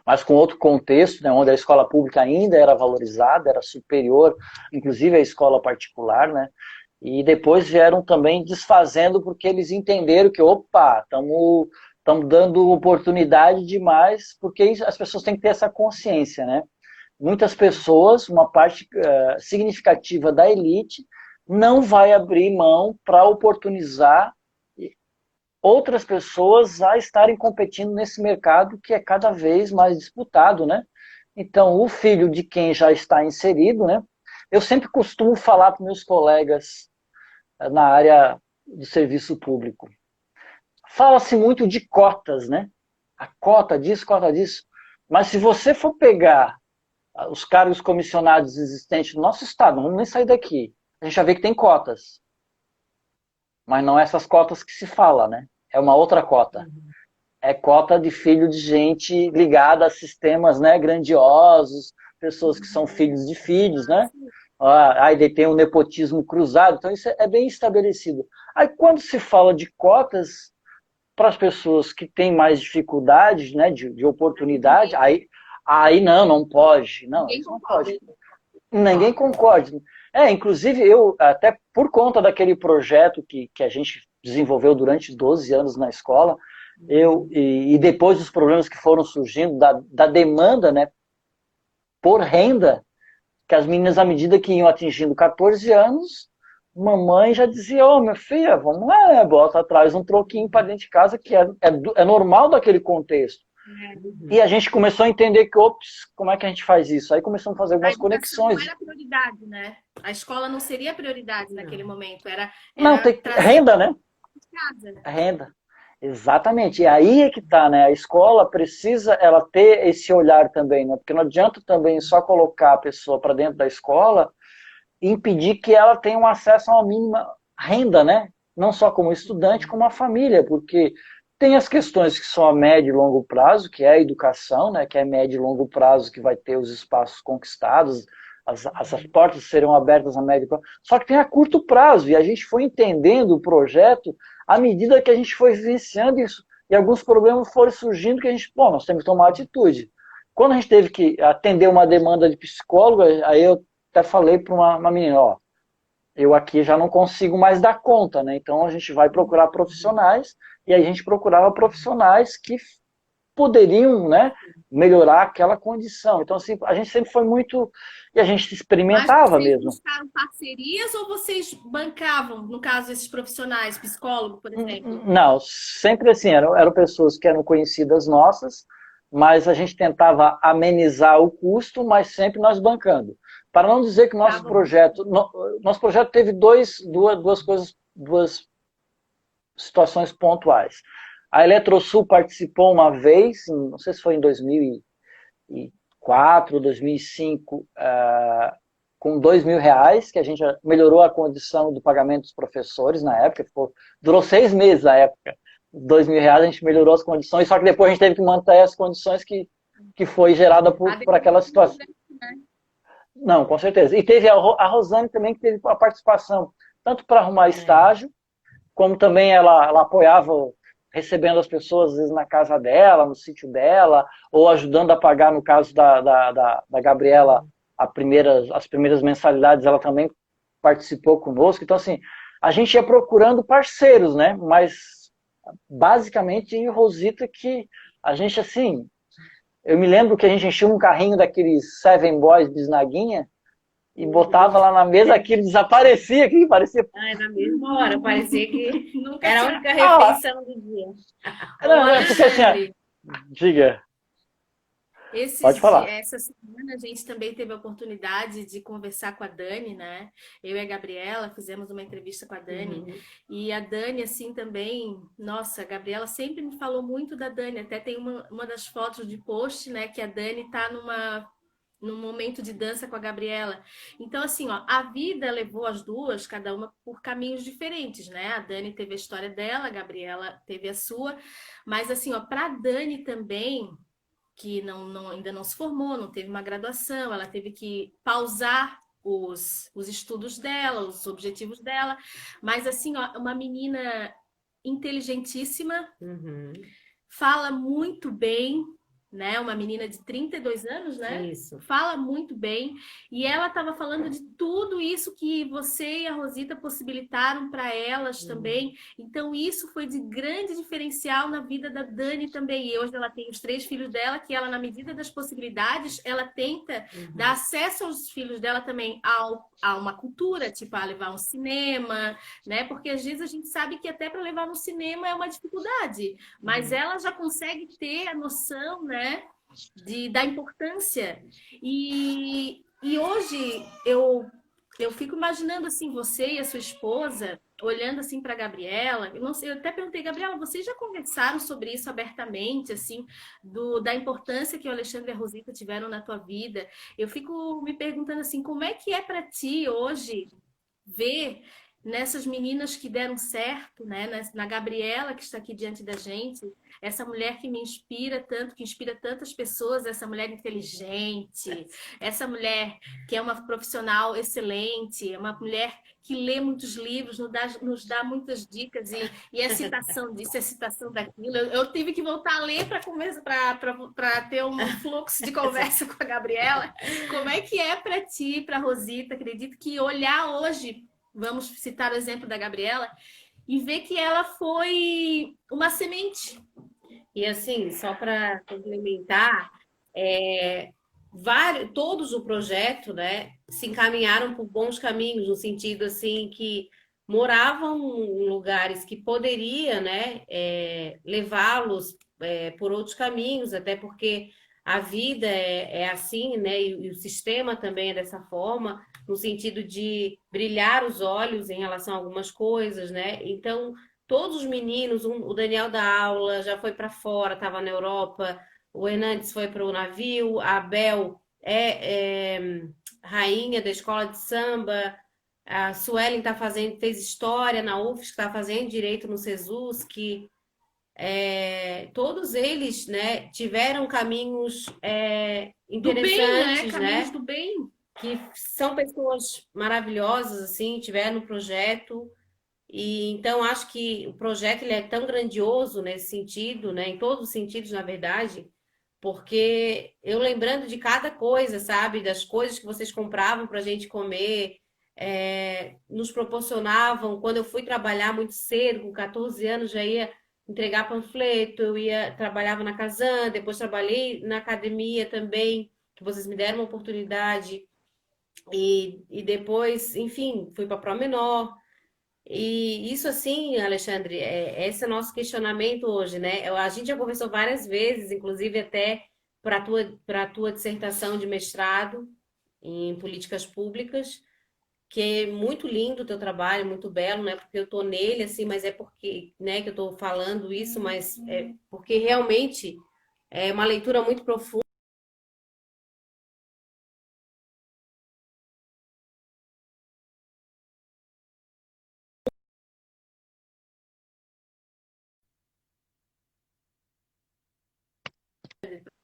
mas com outro contexto, né? Onde a escola pública ainda era valorizada, era superior, inclusive à escola particular, né? E depois vieram também desfazendo, porque eles entenderam que, opa, estamos dando oportunidade demais, porque as pessoas têm que ter essa consciência, né? muitas pessoas, uma parte significativa da elite, não vai abrir mão para oportunizar outras pessoas a estarem competindo nesse mercado que é cada vez mais disputado, né? Então, o filho de quem já está inserido, né? Eu sempre costumo falar para meus colegas na área do serviço público. Fala-se muito de cotas, né? A cota disso, mas se você for pegar os cargos comissionados existentes no nosso estado, não vamos nem sair daqui, a gente já vê que tem cotas. Mas não é essas cotas que se fala, né? É uma outra cota. É cota de filho de gente ligada a sistemas, né, grandiosos, pessoas que são filhos de filhos, né? Aí tem um nepotismo cruzado, então isso é bem estabelecido. Aí quando se fala de cotas para as pessoas que têm mais dificuldade, né, de oportunidade, aí não pode. Não, isso não pode. Ninguém concorda. Inclusive eu, até por conta daquele projeto que a gente desenvolveu durante 12 anos na escola, e depois dos problemas que foram surgindo, da demanda, né, por renda, que as meninas, à medida que iam atingindo 14 anos, mamãe já dizia, minha filha, vamos lá, bota atrás um troquinho para dentro de casa, que é normal daquele contexto. E a gente começou a entender que, como é que a gente faz isso? Aí começamos a fazer algumas conexões. Não era prioridade, né? A escola não seria prioridade naquele momento. Não, tem renda, né? Renda. Exatamente. E aí é que tá, né? A escola precisa ela ter esse olhar também, né? Porque não adianta também só colocar a pessoa para dentro da escola e impedir que ela tenha um acesso a uma mínima renda, né? Não só como estudante, como a família, porque tem as questões que são a médio e longo prazo, que é a educação, né? Que é médio e longo prazo, que vai ter os espaços conquistados, as portas serão abertas a médio prazo. Só que tem a curto prazo, e a gente foi entendendo o projeto à medida que a gente foi vivenciando isso, e alguns problemas foram surgindo que a gente, nós temos que tomar atitude. Quando a gente teve que atender uma demanda de psicólogo, aí eu até falei para uma menina, eu aqui já não consigo mais dar conta, né? Então a gente vai procurar profissionais, e a gente procurava profissionais que poderiam, né, melhorar aquela condição. Então, assim, a gente sempre foi muito... E a gente experimentava mesmo. Mas vocês buscaram parcerias ou vocês bancavam, no caso, esses profissionais, psicólogo, por exemplo? Não, sempre assim, eram pessoas que eram conhecidas nossas, mas a gente tentava amenizar o custo, mas sempre nós bancando. Para não dizer que o nosso projeto teve duas situações pontuais. A Eletrosul participou uma vez, não sei se foi em 2004, 2005, com R$2.000, que a gente melhorou a condição do pagamento dos professores na época, durou 6 meses na época. R$2.000 a gente melhorou as condições, só que depois a gente teve que manter as condições que foi gerada por aquela situação. Não, com certeza. E teve a Rosane também, que teve a participação, tanto para arrumar estágio, como também ela apoiava recebendo as pessoas, às vezes, na casa dela, no sítio dela, ou ajudando a pagar, no caso da Gabriela, as primeiras mensalidades, ela também participou conosco. Então, assim, a gente ia procurando parceiros, né? Mas, basicamente, em Rosita, que a gente, assim... Eu me lembro que a gente enchia um carrinho daqueles Seven Boys bisnaguinha e botava lá na mesa, aquilo desaparecia, que parecia... Na mesma hora, parecia que nunca era a única refeição do dia. Porque assim, diga. Pode falar. Essa semana a gente também teve a oportunidade de conversar com a Dani, né? Eu e a Gabriela fizemos uma entrevista com a Dani. E a Dani, assim, também... Nossa, a Gabriela sempre me falou muito da Dani. Até tem uma das fotos de post, né? Que a Dani tá num momento de dança com a Gabriela. Então, assim, a vida levou as duas, cada uma por caminhos diferentes, né? A Dani teve a história dela, a Gabriela teve a sua. Mas, assim, para a Dani também... que ainda não se formou, não teve uma graduação, ela teve que pausar os estudos dela, os objetivos dela, mas assim, uma menina inteligentíssima, fala muito bem, né? Uma menina de 32 anos, né? Isso. Fala muito bem. E ela estava falando de tudo isso que você e a Rosita possibilitaram para elas também. Então, isso foi de grande diferencial na vida da Dani também. E hoje ela tem os 3 filhos dela, que ela, na medida das possibilidades, ela tenta dar acesso aos filhos dela também a uma cultura, tipo a levar um cinema, né? Porque às vezes a gente sabe que até para levar no cinema é uma dificuldade, mas ela já consegue ter a noção, né, da importância. E hoje eu fico imaginando assim, você e a sua esposa, olhando assim para a Gabriela, eu não sei, eu até perguntei, Gabriela, vocês já conversaram sobre isso abertamente, assim, da importância que o Alexandre e a Rosita tiveram na tua vida? Eu fico me perguntando assim, como é que é para ti hoje ver nessas meninas que deram certo, né? Na Gabriela que está aqui diante da gente, essa mulher que me inspira tanto, que inspira tantas pessoas, essa mulher inteligente, essa mulher que é uma profissional excelente, é uma mulher que lê muitos livros, nos dá muitas dicas e é citação disso, é citação daquilo. Eu tive que voltar a ler para ter um fluxo de conversa com a Gabriela. Como é que é para ti, para Rosita? Acredito que olhar hoje, vamos citar o exemplo da Gabriela, e ver que ela foi uma semente. E assim, só para complementar, todos o projeto, né, se encaminharam por bons caminhos, no sentido assim que moravam em lugares que poderia, né, levá-los por outros caminhos, até porque a vida é assim, né, e o sistema também é dessa forma, no sentido de brilhar os olhos em relação a algumas coisas, né? Então, todos os meninos, o Daniel da aula já foi para fora, estava na Europa, o Hernandes foi para o navio, a Bel é rainha da escola de samba, a Suelen fez história na UFSC, está fazendo direito no SESUSC. Todos eles, né, tiveram caminhos Do bem, né? interessantes, Caminhos né? do bem. Que são pessoas maravilhosas, assim, tiveram no projeto. E então acho que o projeto ele é tão grandioso nesse sentido, né? Em todos os sentidos, na verdade, porque eu lembrando de cada coisa, sabe? Das coisas que vocês compravam para a gente comer, nos proporcionavam. Quando eu fui trabalhar muito cedo, com 14 anos, já ia entregar panfleto, eu ia trabalhava na Casan, depois trabalhei na academia também, que vocês me deram uma oportunidade. E depois, enfim, fui para Pró Menor. E isso assim, Alexandre, esse é o nosso questionamento hoje, né? A gente já conversou várias vezes, inclusive até para a tua dissertação de mestrado em políticas públicas, que é muito lindo o teu trabalho, muito belo, né? Porque eu estou nele, assim, mas é porque, né, que eu estou falando isso, mas é porque realmente é uma leitura muito profunda.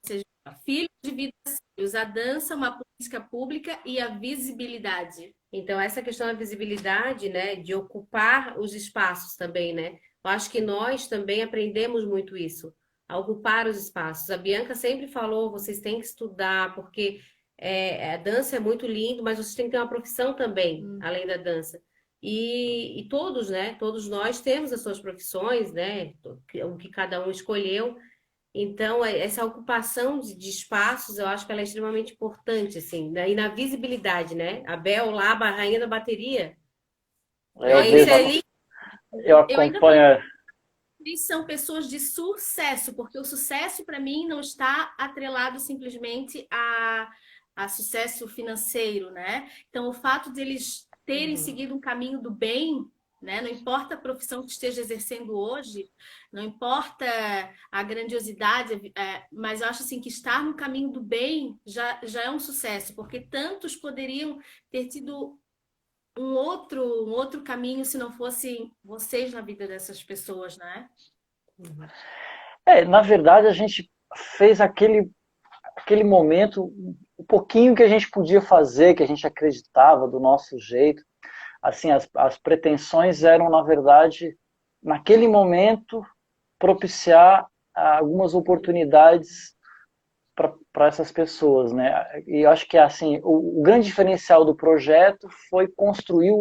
Seja, filhos de vida sérios, a dança, uma política pública e a visibilidade. Então, essa questão da visibilidade, né, de ocupar os espaços também, né? Eu acho que nós também aprendemos muito isso, a ocupar os espaços. A Bianca sempre falou, vocês têm que estudar, porque a dança é muito lindo, mas vocês têm que ter uma profissão também, além da dança. E todos, né, todos nós temos as suas profissões, né, o que cada um escolheu. Então, essa ocupação de espaços, eu acho que ela é extremamente importante, assim, né? E na visibilidade, né? A Bel lá, a rainha da bateria. Eu Isso vejo, ali, eu Eu ainda acompanho. eles são pessoas de sucesso, porque o sucesso para mim não está atrelado simplesmente a sucesso financeiro, né? Então, o fato de eles terem seguido um caminho do bem, né? Não importa a profissão que esteja exercendo hoje, não importa a grandiosidade, mas eu acho assim que estar no caminho do bem já é um sucesso, porque tantos poderiam ter tido um outro caminho se não fossem vocês na vida dessas pessoas, né? Na verdade, a gente fez aquele momento, um pouquinho que a gente podia fazer, que a gente acreditava do nosso jeito. Assim, as pretensões eram, na verdade, naquele momento, propiciar algumas oportunidades para essas pessoas, né? E eu acho que assim, o grande diferencial do projeto foi construir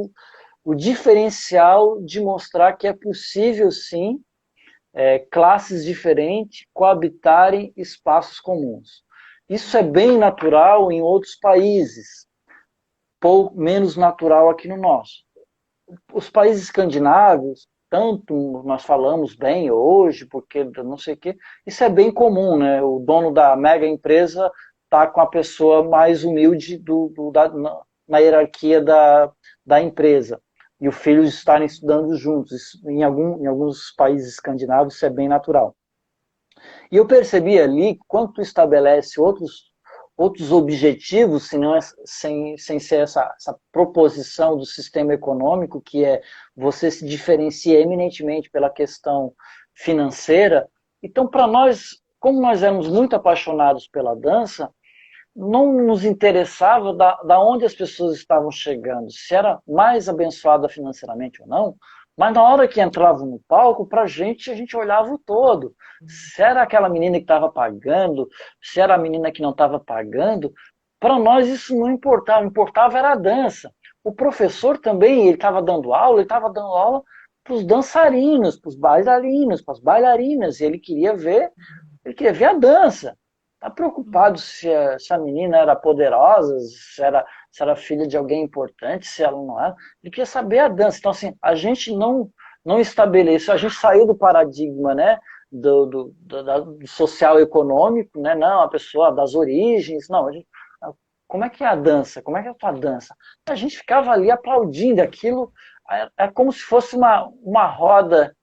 o diferencial de mostrar que é possível, sim, classes diferentes coabitarem espaços comuns. Isso é bem natural em outros países, pouco menos natural aqui no nosso. Os países escandinavos, tanto nós falamos bem hoje, porque não sei o quê, isso é bem comum, né? O dono da mega empresa está com a pessoa mais humilde na hierarquia da empresa. E os filhos estarem estudando juntos. Isso, em alguns países escandinavos isso é bem natural. E eu percebi ali, quando tu estabelece outros objetivos, sem ser essa proposição do sistema econômico, que é você se diferencia eminentemente pela questão financeira. Então, para nós, como nós éramos muito apaixonados pela dança, não nos interessava da onde as pessoas estavam chegando, se era mais abençoada financeiramente ou não, mas na hora que entrava no palco, a gente olhava o todo. Se era aquela menina que estava pagando, se era a menina que não estava pagando, para nós isso não importava, importava era a dança. O professor também, ele estava dando aula para os dançarinos, para os bailarinos, para as bailarinas, e ele queria ver a dança. Está preocupado se a menina era poderosa, se era filha de alguém importante, se ela não era. Ele queria saber a dança. Então, assim, a gente não estabeleceu, a gente saiu do paradigma, né, do social-econômico, né, não, a pessoa das origens, não, como é que é a dança? Como é que é a tua dança? A gente ficava ali aplaudindo aquilo, é como se fosse uma roda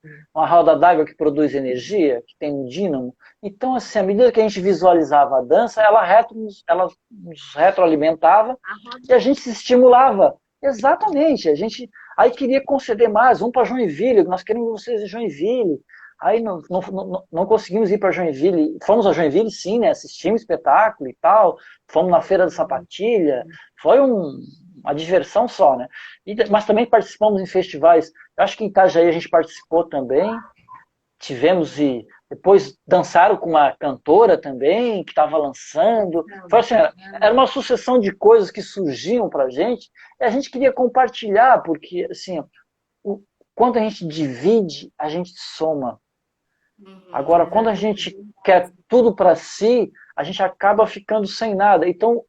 d'água que produz energia, que tem um dínamo. Então, assim, à medida que a gente visualizava a dança, ela nos retroalimentava e a gente se estimulava. Exatamente. A gente aí queria conceder mais. Vamos para Joinville, nós queremos vocês em Joinville. Aí não conseguimos ir para Joinville. Fomos a Joinville, sim, né? Assistimos espetáculo e tal. Fomos na Feira da Sapatilha. Foi uma diversão só, né? Mas também participamos em festivais. Eu acho que em Itajaí a gente participou também. Tivemos e depois dançaram com uma cantora também, que estava lançando. Foi assim, era uma sucessão de coisas que surgiam para a gente, e a gente queria compartilhar, porque assim, quando a gente divide, a gente soma. Agora, quando a gente quer tudo para si, a gente acaba ficando sem nada. Então,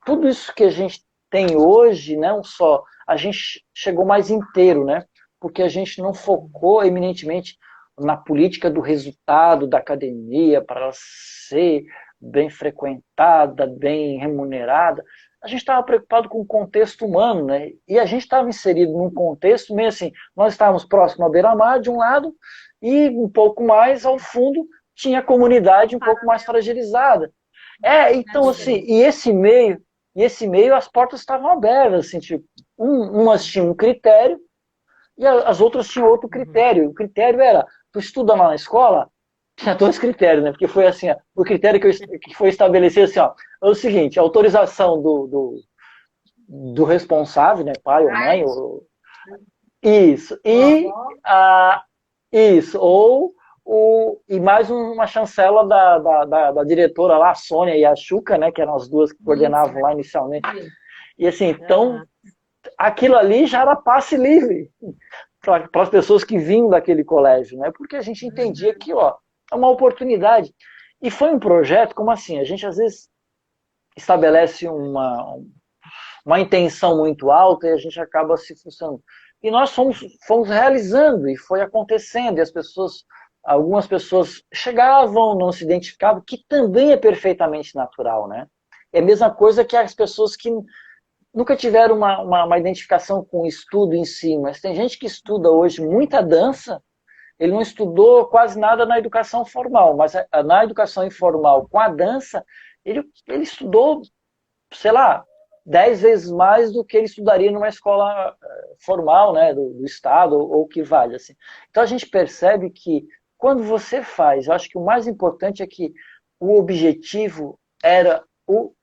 tudo isso que a gente tem hoje, não só, a gente chegou mais inteiro, né? Porque a gente não focou eminentemente na política do resultado da academia para ela ser bem frequentada, bem remunerada. A gente estava preocupado com o contexto humano, né? E a gente estava inserido num contexto meio assim, nós estávamos próximo à beira-mar de um lado e um pouco mais ao fundo tinha a comunidade um pouco mais fragilizada. Então assim, e esse meio as portas estavam abertas, assim, tipo, umas tinham um critério e as outras tinham outro critério. O critério era, tu estuda lá na escola, tinha dois critérios, né? Porque foi assim, o critério que foi estabelecido assim, ó, é o seguinte, a autorização do responsável, né? Pai ou mãe, isso. Isso, e mais uma chancela da diretora lá, a Sônia e a Xuca, né? Que eram as duas que coordenavam lá inicialmente. E assim, então, aquilo ali já era passe livre para as pessoas que vinham daquele colégio, né? Porque a gente entendia que, ó, é uma oportunidade. E foi um projeto, como assim? A gente às vezes estabelece uma intenção muito alta e a gente acaba se frustrando. E nós fomos realizando e foi acontecendo. E algumas pessoas chegavam, não se identificavam, que também é perfeitamente natural, né? É a mesma coisa que as pessoas que nunca tiveram uma identificação com o estudo em si, mas tem gente que estuda hoje muita dança, ele não estudou quase nada na educação formal, mas na educação informal com a dança, ele estudou, sei lá, 10 vezes mais do que ele estudaria numa escola formal, né, do Estado, ou que vale. Assim. Então a gente percebe que quando você faz, eu acho que o mais importante é que o objetivo era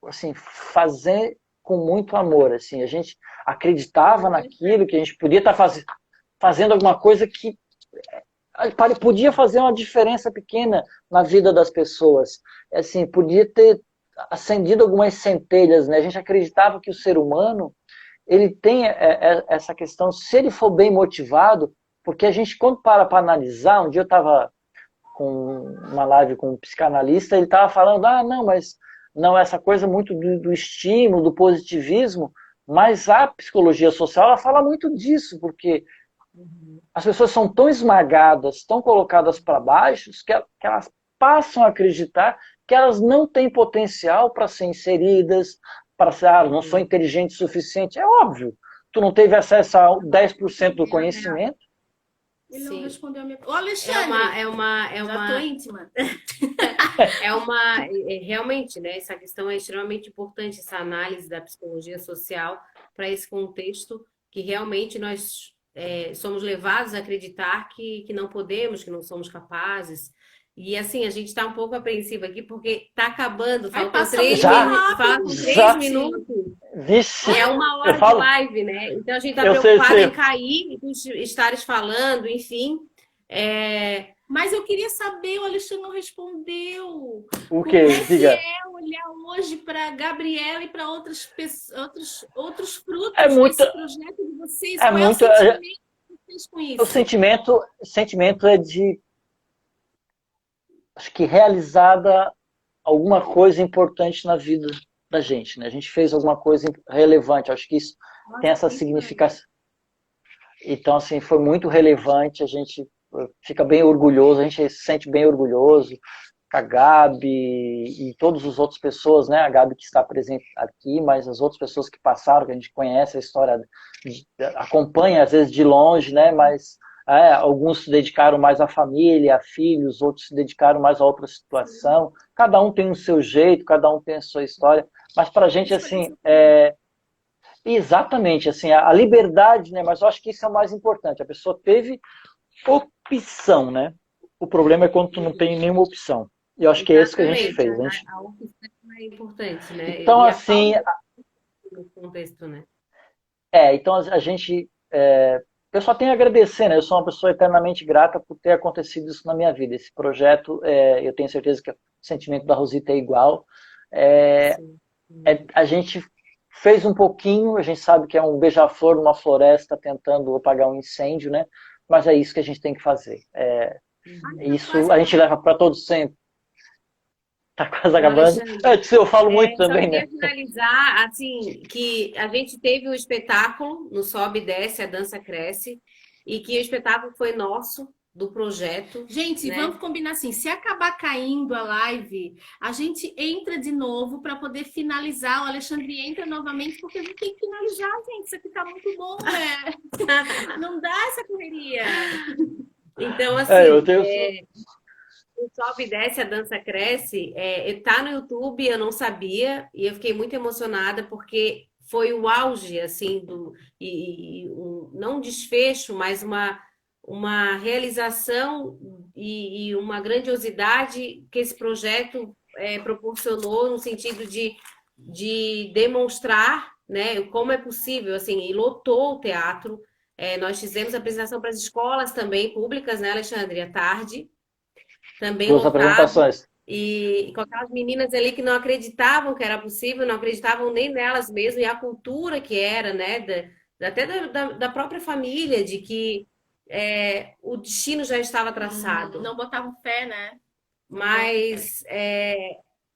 assim, fazer com muito amor. Assim, a gente acreditava naquilo, que a gente podia estar fazendo alguma coisa que podia fazer uma diferença pequena na vida das pessoas. Assim, podia ter acendido algumas centelhas, né? A gente acreditava que o ser humano ele tem essa questão, se ele for bem motivado, porque a gente, quando para analisar, um dia eu estava com uma live com um psicanalista, ele estava falando, não, mas não, essa coisa muito do estímulo, do positivismo, mas a psicologia social, ela fala muito disso, porque as pessoas são tão esmagadas, tão colocadas para baixo, que elas passam a acreditar que elas não têm potencial para ser inseridas, para ser, não sou inteligente o suficiente. É óbvio, tu não teve acesso a 10% do conhecimento. Ele não respondeu a minha... Ô, Alexandre! Já tô íntima. Realmente, né? Essa questão é extremamente importante, essa análise da psicologia social para esse contexto que realmente nós somos levados a acreditar que não podemos, que não somos capazes. E assim, a gente está um pouco apreensiva aqui porque está acabando, faltam 3 minutos. Vixe, é 1 hora de live, né? Então a gente está preocupado em cair, estares falando, enfim. Mas eu queria saber, o Alexandre não respondeu. O quê? Diga. Como é olhar hoje para Gabriela e para outros frutos desse projeto de vocês? Qual é o sentimento de vocês com isso? O sentimento é de, acho que realizada alguma coisa importante na vida da gente, né? A gente fez alguma coisa relevante, acho que isso tem essa significação. Então, assim, foi muito relevante, a gente fica bem orgulhoso, a gente se sente bem orgulhoso, com a Gabi e todas as outras pessoas, né? A Gabi que está presente aqui, mas as outras pessoas que passaram, que a gente conhece a história, acompanha às vezes de longe, né? Mas alguns se dedicaram mais à família, a filhos, outros se dedicaram mais a outra situação. Cada um tem o seu jeito, cada um tem a sua história, mas para a gente, assim, exatamente, assim, a liberdade, né? Mas eu acho que isso é o mais importante. A pessoa teve opção, né? O problema é quando tu não tem nenhuma opção. E eu acho que é isso que a gente fez. A opção é importante, né? Então, assim... No contexto, né? Então a gente... eu só tenho a agradecer, né? Eu sou uma pessoa eternamente grata por ter acontecido isso na minha vida. Esse projeto, eu tenho certeza que o sentimento da Rosita é igual. A gente fez um pouquinho, a gente sabe que é um beija-flor numa floresta tentando apagar um incêndio, né? Mas é isso que a gente tem que fazer. Isso a gente leva para todos sempre. Tá quase acabando. Eu falo muito também, né? Só queria finalizar, assim, que a gente teve o espetáculo no Sobe e Desce, a Dança Cresce, e que o espetáculo foi nosso, do projeto. Gente, né? Vamos combinar assim, se acabar caindo a live, a gente entra de novo para poder finalizar. O Alexandre entra novamente, porque a gente tem que finalizar, gente. Isso aqui tá muito bom, né? Não dá essa correria. Então, assim, o Sobe e Desce, a Dança Cresce, tá no YouTube, eu não sabia, e eu fiquei muito emocionada, porque foi o auge, assim, não um desfecho, mas uma realização e uma grandiosidade que esse projeto proporcionou no sentido de demonstrar, né, como é possível, assim, e lotou o teatro. Nós fizemos apresentação para as escolas também, públicas, né, Alexandre, à tarde, também duas lotado, apresentações. e com aquelas meninas ali que não acreditavam que era possível, não acreditavam nem nelas mesmas, e a cultura que era, né, até da própria família, de que o destino já estava traçado. Não botavam fé, né? Mas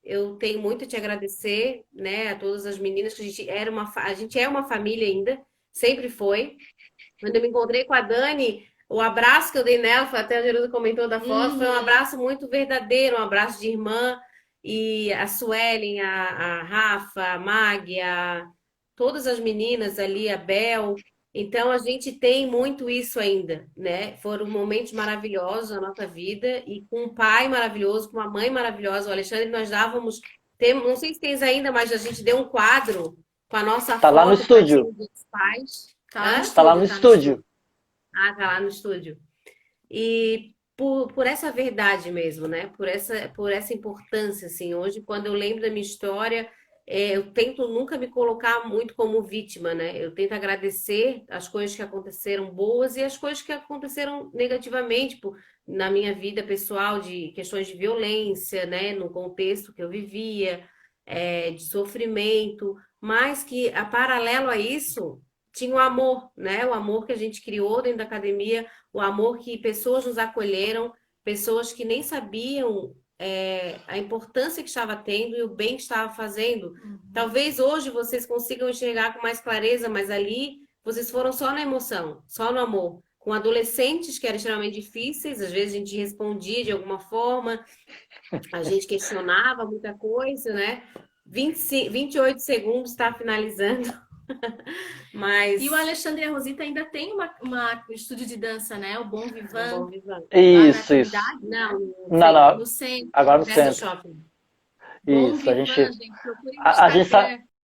eu tenho muito a te agradecer, né, a todas as meninas, que a gente é uma família ainda, sempre foi. Quando eu me encontrei com a Dani, o abraço que eu dei nela, até a Jerusa comentou da foto, foi um abraço muito verdadeiro, um abraço de irmã. E a Suelen, a Rafa, a Mag, todas as meninas ali, a Bel. Então, a gente tem muito isso ainda, né? Foram momentos maravilhosos na nossa vida, e com um pai maravilhoso, com uma mãe maravilhosa. O Alexandre, nós dávamos... não sei se tens ainda, mas a gente deu um quadro com a nossa foto. Tá lá no estúdio. Dos pais. Tá lá no estúdio. Tá lá no estúdio. E por essa verdade mesmo, né? Por essa importância, assim. Hoje, quando eu lembro da minha história, eu tento nunca me colocar muito como vítima, né? Eu tento agradecer as coisas que aconteceram boas e as coisas que aconteceram negativamente, na minha vida pessoal, de questões de violência, né? No contexto que eu vivia, de sofrimento, mas que, a paralelo a isso, tinha o amor, né? O amor que a gente criou dentro da academia, o amor que pessoas nos acolheram, pessoas que nem sabiam a importância que estava tendo e o bem que estava fazendo. Talvez hoje vocês consigam enxergar com mais clareza, mas ali vocês foram só na emoção, só no amor. Com adolescentes que eram extremamente difíceis, às vezes a gente respondia de alguma forma, a gente questionava muita coisa, né? 28 segundos está finalizando. Mas E o Alexandre e a Rosita ainda tem um estúdio de dança, né? O Bom Vivan, bom visão. lá na Isso, isso. atividade, Não, Não, não, no centro. agora no perto do centro. shopping. Bom Isso, a Vivan, gente, gente, procurem no a gente Instagram.